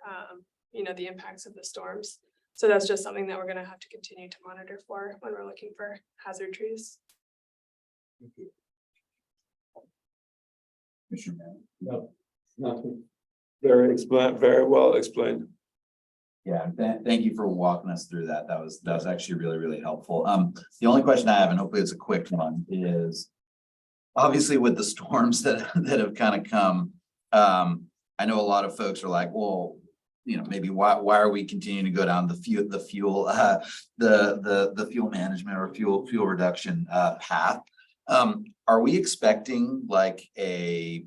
the impacts of the storms. So that's just something that we're going to have to continue to monitor for when we're looking for hazard trees. No, nothing. Very well explained. Yeah, thank you for walking us through that. That was actually really, really helpful. The only question I have, and hopefully it's a quick one, is obviously with the storms that have kind of come, I know a lot of folks are like, well, maybe why are we continuing to go down the fuel management or fuel reduction path? Are we expecting like a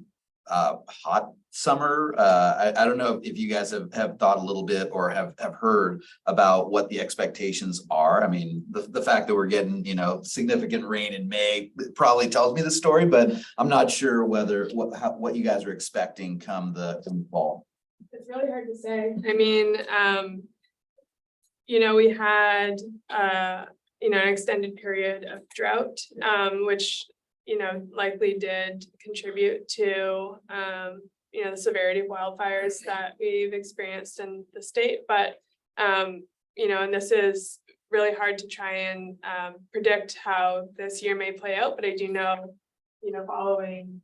hot summer? I don't know if you guys have thought a little bit or have heard about what the expectations are. I mean, the fact that we're getting, significant rain in May probably tells me the story, but I'm not sure what you guys are expecting come the fall. It's really hard to say. I mean, we had, an extended period of drought, which, likely did contribute to, the severity of wildfires that we've experienced in the state. But, and this is really hard to try and predict how this year may play out. But I do know, following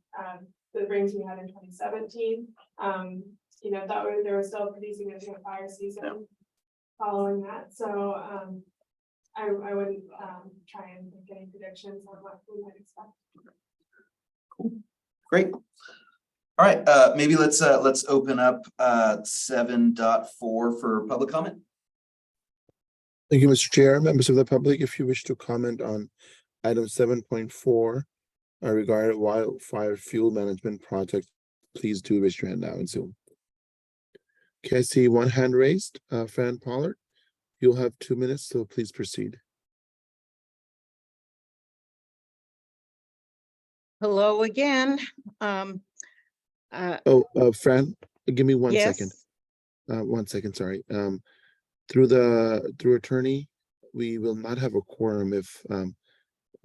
the rains we had in 2017, there was still a pretty significant fire season following that. So I wouldn't try and make any predictions on what we might expect. Cool. Great. All right, maybe let's open up 7.4 for public comment. Thank you, Mr. Chair. Members of the public, if you wish to comment on item 7.4 regarding wildfire fuel management project, please do raise your hand now in Zoom. Okay, I see one hand raised, Fran Pollard. You'll have 2 minutes, so please proceed. Hello again. Fran, give me 1 second. Yes. 1 second, sorry. Through attorney, we will not have a quorum if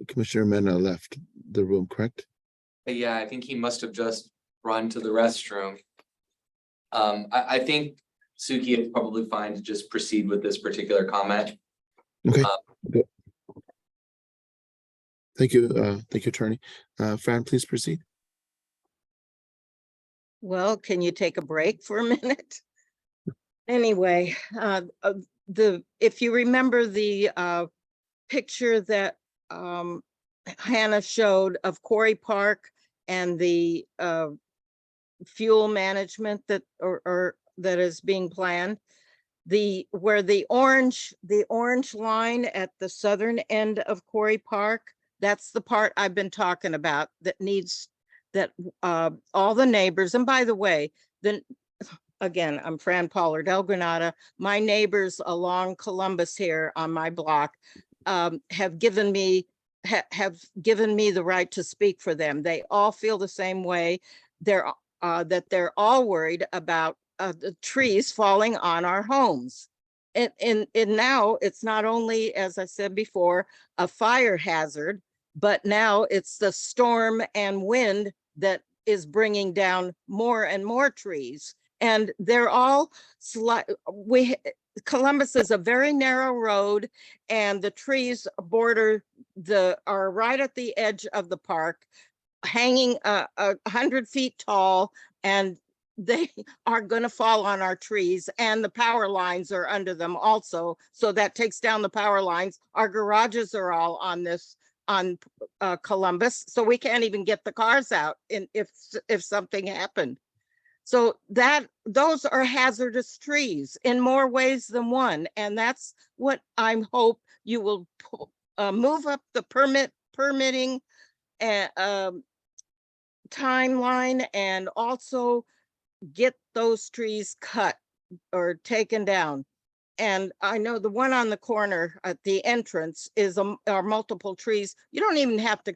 Commissioner Mena left the room, correct? Yeah, I think he must have just run to the restroom. I think Suki is probably fine to just proceed with this particular comment. Okay. Good. Thank you, attorney. Fran, please proceed. Well, can you take a break for a minute? Anyway, if you remember the picture that Hannah showed of Quarry Park and the fuel management that that is being planned, where the orange line at the southern end of Quarry Park, that's the part I've been talking about that needs all the neighbors. And by the way, again, I'm Fran Pollard, El Granada. My neighbors along Columbus here on my block have given me the right to speak for them. They all feel the same way. That they're all worried about the trees falling on our homes. And now it's not only, as I said before, a fire hazard, but now it's the storm and wind that is bringing down more and more trees. And they're all Columbus is a very narrow road, and the trees are right at the edge of the park, hanging 100 feet tall, and they are going to fall on our trees, and the power lines are under them also. So that takes down the power lines. Our garages are all on Columbus, so we can't even get the cars out if something happened. So those are hazardous trees in more ways than one. And that's what I hope you will move up the permit permitting and timeline, and also get those trees cut or taken down. And I know the one on the corner at the entrance are multiple trees. You don't even have to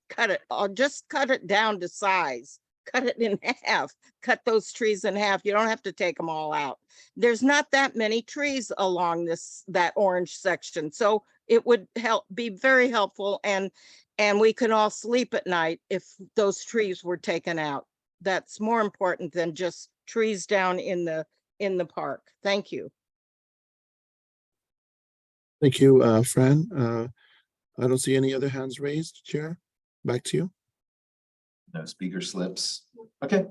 cut it, or just cut it down to size. Cut it in half, cut those trees in half. You don't have to take them all out. There's not that many trees along that orange section. So it would be very helpful, and we can all sleep at night if those trees were taken out. That's more important than just trees down in the park. Thank you. Thank you, Fran. I don't see any other hands raised, Chair. Back to you. No speaker slips. Okay,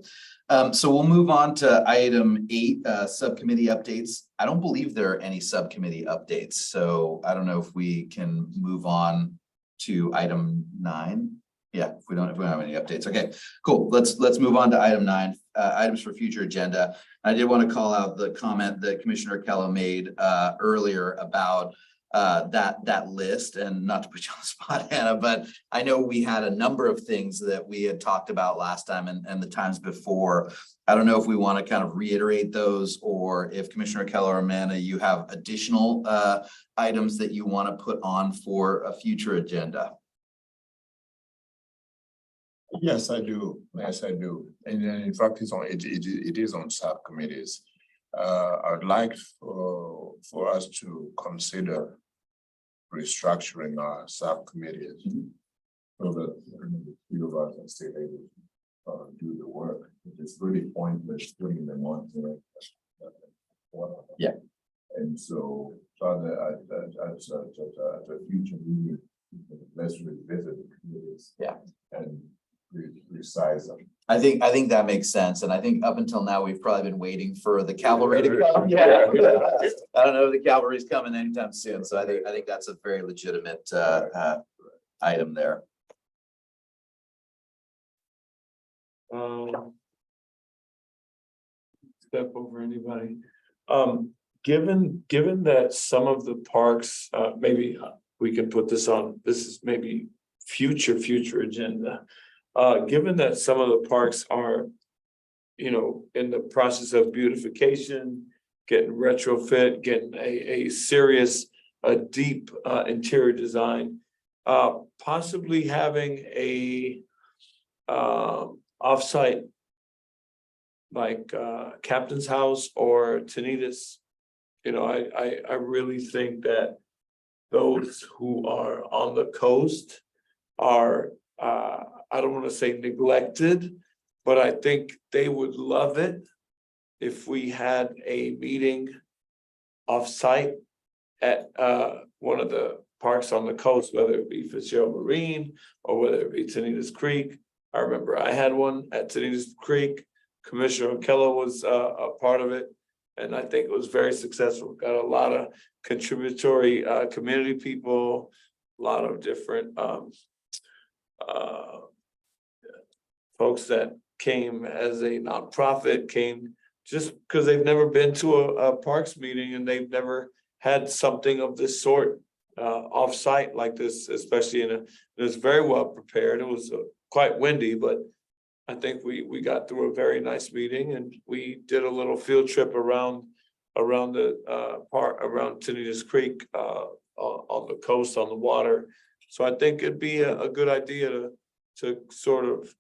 so we'll move on to item 8, subcommittee updates. I don't believe there are any subcommittee updates, so I don't know if we can move on to item 9. Yeah, if we don't have any updates. Okay, cool. Let's move on to item 9, items for future agenda. I did want to call out the comment that Commissioner Kello made earlier about that list, and not to put you on the spot, Hannah, but I know we had a number of things that we had talked about last time and the times before. I don't know if we want to kind of reiterate those, or if Commissioner Keller or Amanda, you have additional items that you want to put on for a future agenda. Yes, I do. Yes, I do. And in fact, it is on subcommittees. I'd like for us to consider restructuring our subcommittees so that the few of us are still able to do the work. It's really pointless putting them on. Yeah. And so, Father, at a future meeting, let's revisit the committees. Yeah. And resize them. I think that makes sense, and I think up until now we've probably been waiting for the cavalry to come. Yeah, I don't know if the cavalry's coming anytime soon, so I think that's a very legitimate item there. Step over anybody. Given that some of the parks, maybe we can put this on. This is maybe future agenda. Given that some of the parks are, in the process of beautification, getting retrofit, getting a serious, deep interior design, possibly having a offsite like Captain's House or Tanitas. I really think that those who are on the coast are I don't want to say neglected, but I think they would love it if we had a meeting off-site at one of the parks on the coast, whether it be Fitzgerald Marine or whether it be Tanitas Creek. I remember I had one at Tanitas Creek. Commissioner Keller was a part of it, and I think it was very successful. Got a lot of contributory community people, a lot of different folks that came as a nonprofit, came just because they've never been to a parks meeting and they've never had something of this sort off-site like this, especially it was very well prepared. It was quite windy, but I think we got through a very nice meeting, and we did a little field trip around the park, around Tanitas Creek on the coast, on the water. So I think it'd be a good idea to sort of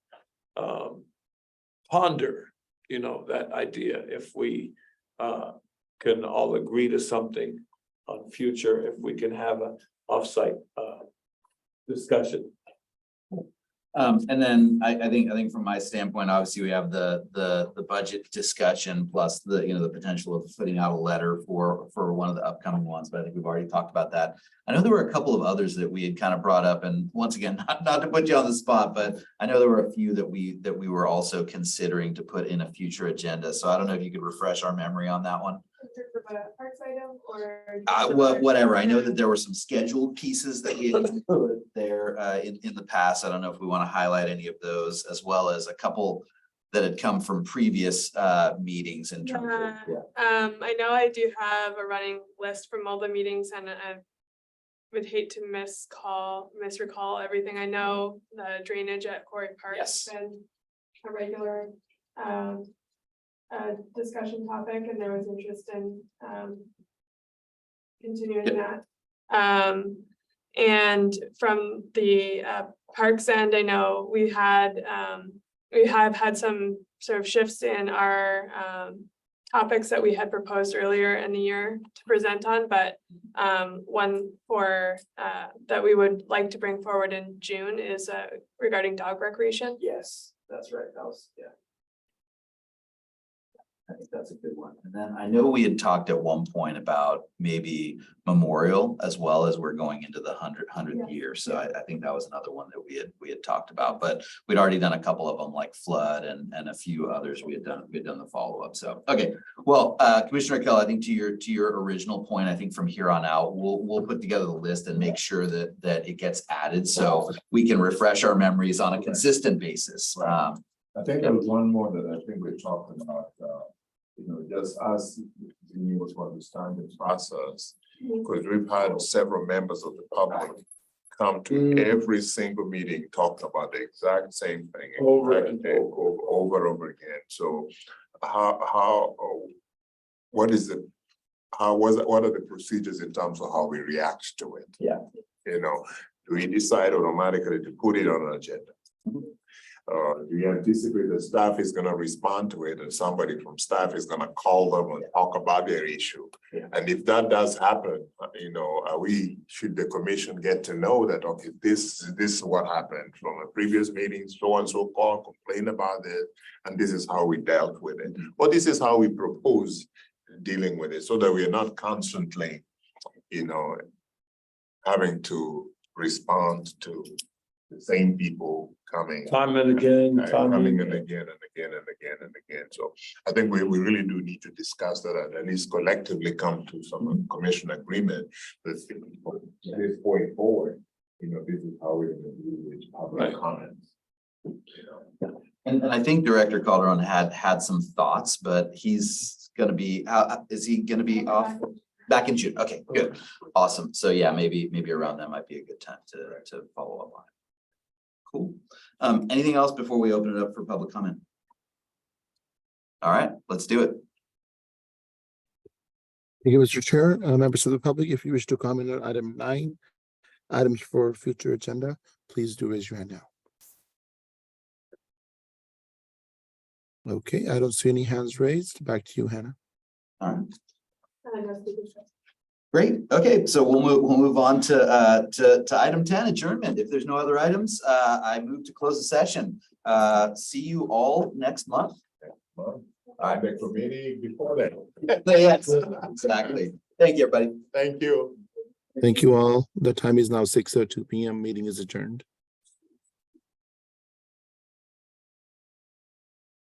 ponder, that idea, if we can all agree to something on future, if we can have an offsite discussion. And then I think from my standpoint, obviously we have the budget discussion plus the potential of putting out a letter for one of the upcoming ones, but I think we've already talked about that. I know there were a couple of others that we had kind of brought up, and once again, not to put you on the spot, but I know there were a few that we were also considering to put in a future agenda. So I don't know if you could refresh our memory on that one. Whatever. I know that there were some scheduled pieces that we had put there in the past. I don't know if we want to highlight any of those, as well as a couple that had come from previous meetings in terms of. I know I do have a running list from all the meetings, and would hate to misrecall everything. I know the drainage at Quarry Park has Yes. been a regular discussion topic, and there was interest in continuing that. And from the parks end, I know we have had some sort of shifts in our topics that we had proposed earlier in the year to present on, but one that we would like to bring forward in June is regarding dog recreation. Yes, that's right. That was, yeah. I think that's a good one. And then I know we had talked at one point about maybe memorial as well as we're going into the 100th year. So I think that was another one that we had talked about, but we'd already done a couple of them like flood and a few others we had done the follow-up. So, okay. Well, Commissioner Kell, I think to your original point, I think from here on out, we'll put together the list and make sure that it gets added so we can refresh our memories on a consistent basis. I think there was one more that I think we're talking about, just as the news to understand the process, because we've had several members of the public come to every single meeting, talking about the exact same thing over and over again. So what are the procedures in terms of how we react to it? Yeah. Do we decide automatically to put it on an agenda? Do you anticipate the staff is gonna respond to it and somebody from staff is gonna call them and talk about their issue? Yeah. And if that does happen, should the commission get to know that, okay, this is what happened from a previous meeting, so and so called, complain about it, and this is how we dealt with it. Or this is how we propose dealing with it, so that we're not constantly, having to respond to the same people coming. Time and again, Coming and again and again and again and again. So I think we really do need to discuss that and at least collectively come to some commission agreement that this going forward, this is how we're gonna do with public comments. And I think Director Calderon had some thoughts, but he's gonna be, is he gonna be off? Back in June. Okay, good. Awesome. So yeah, maybe around that might be a good time to follow up on it. Cool. Anything else before we open it up for public comment? All right, let's do it. Thank you, Mr. Chair. Members of the public, if you wish to comment on item 9, items for future agenda, please do raise your hand now. Okay, I don't see any hands raised. Back to you, Hannah. All right. Great. Okay, so we'll move on to item 10, adjournment. If there's no other items, I move to close the session. See you all next month. All right, the committee before that. Yes, exactly. Thank you, everybody. Thank you. Thank you all. The time is now 6:02 p.m. Meeting is adjourned.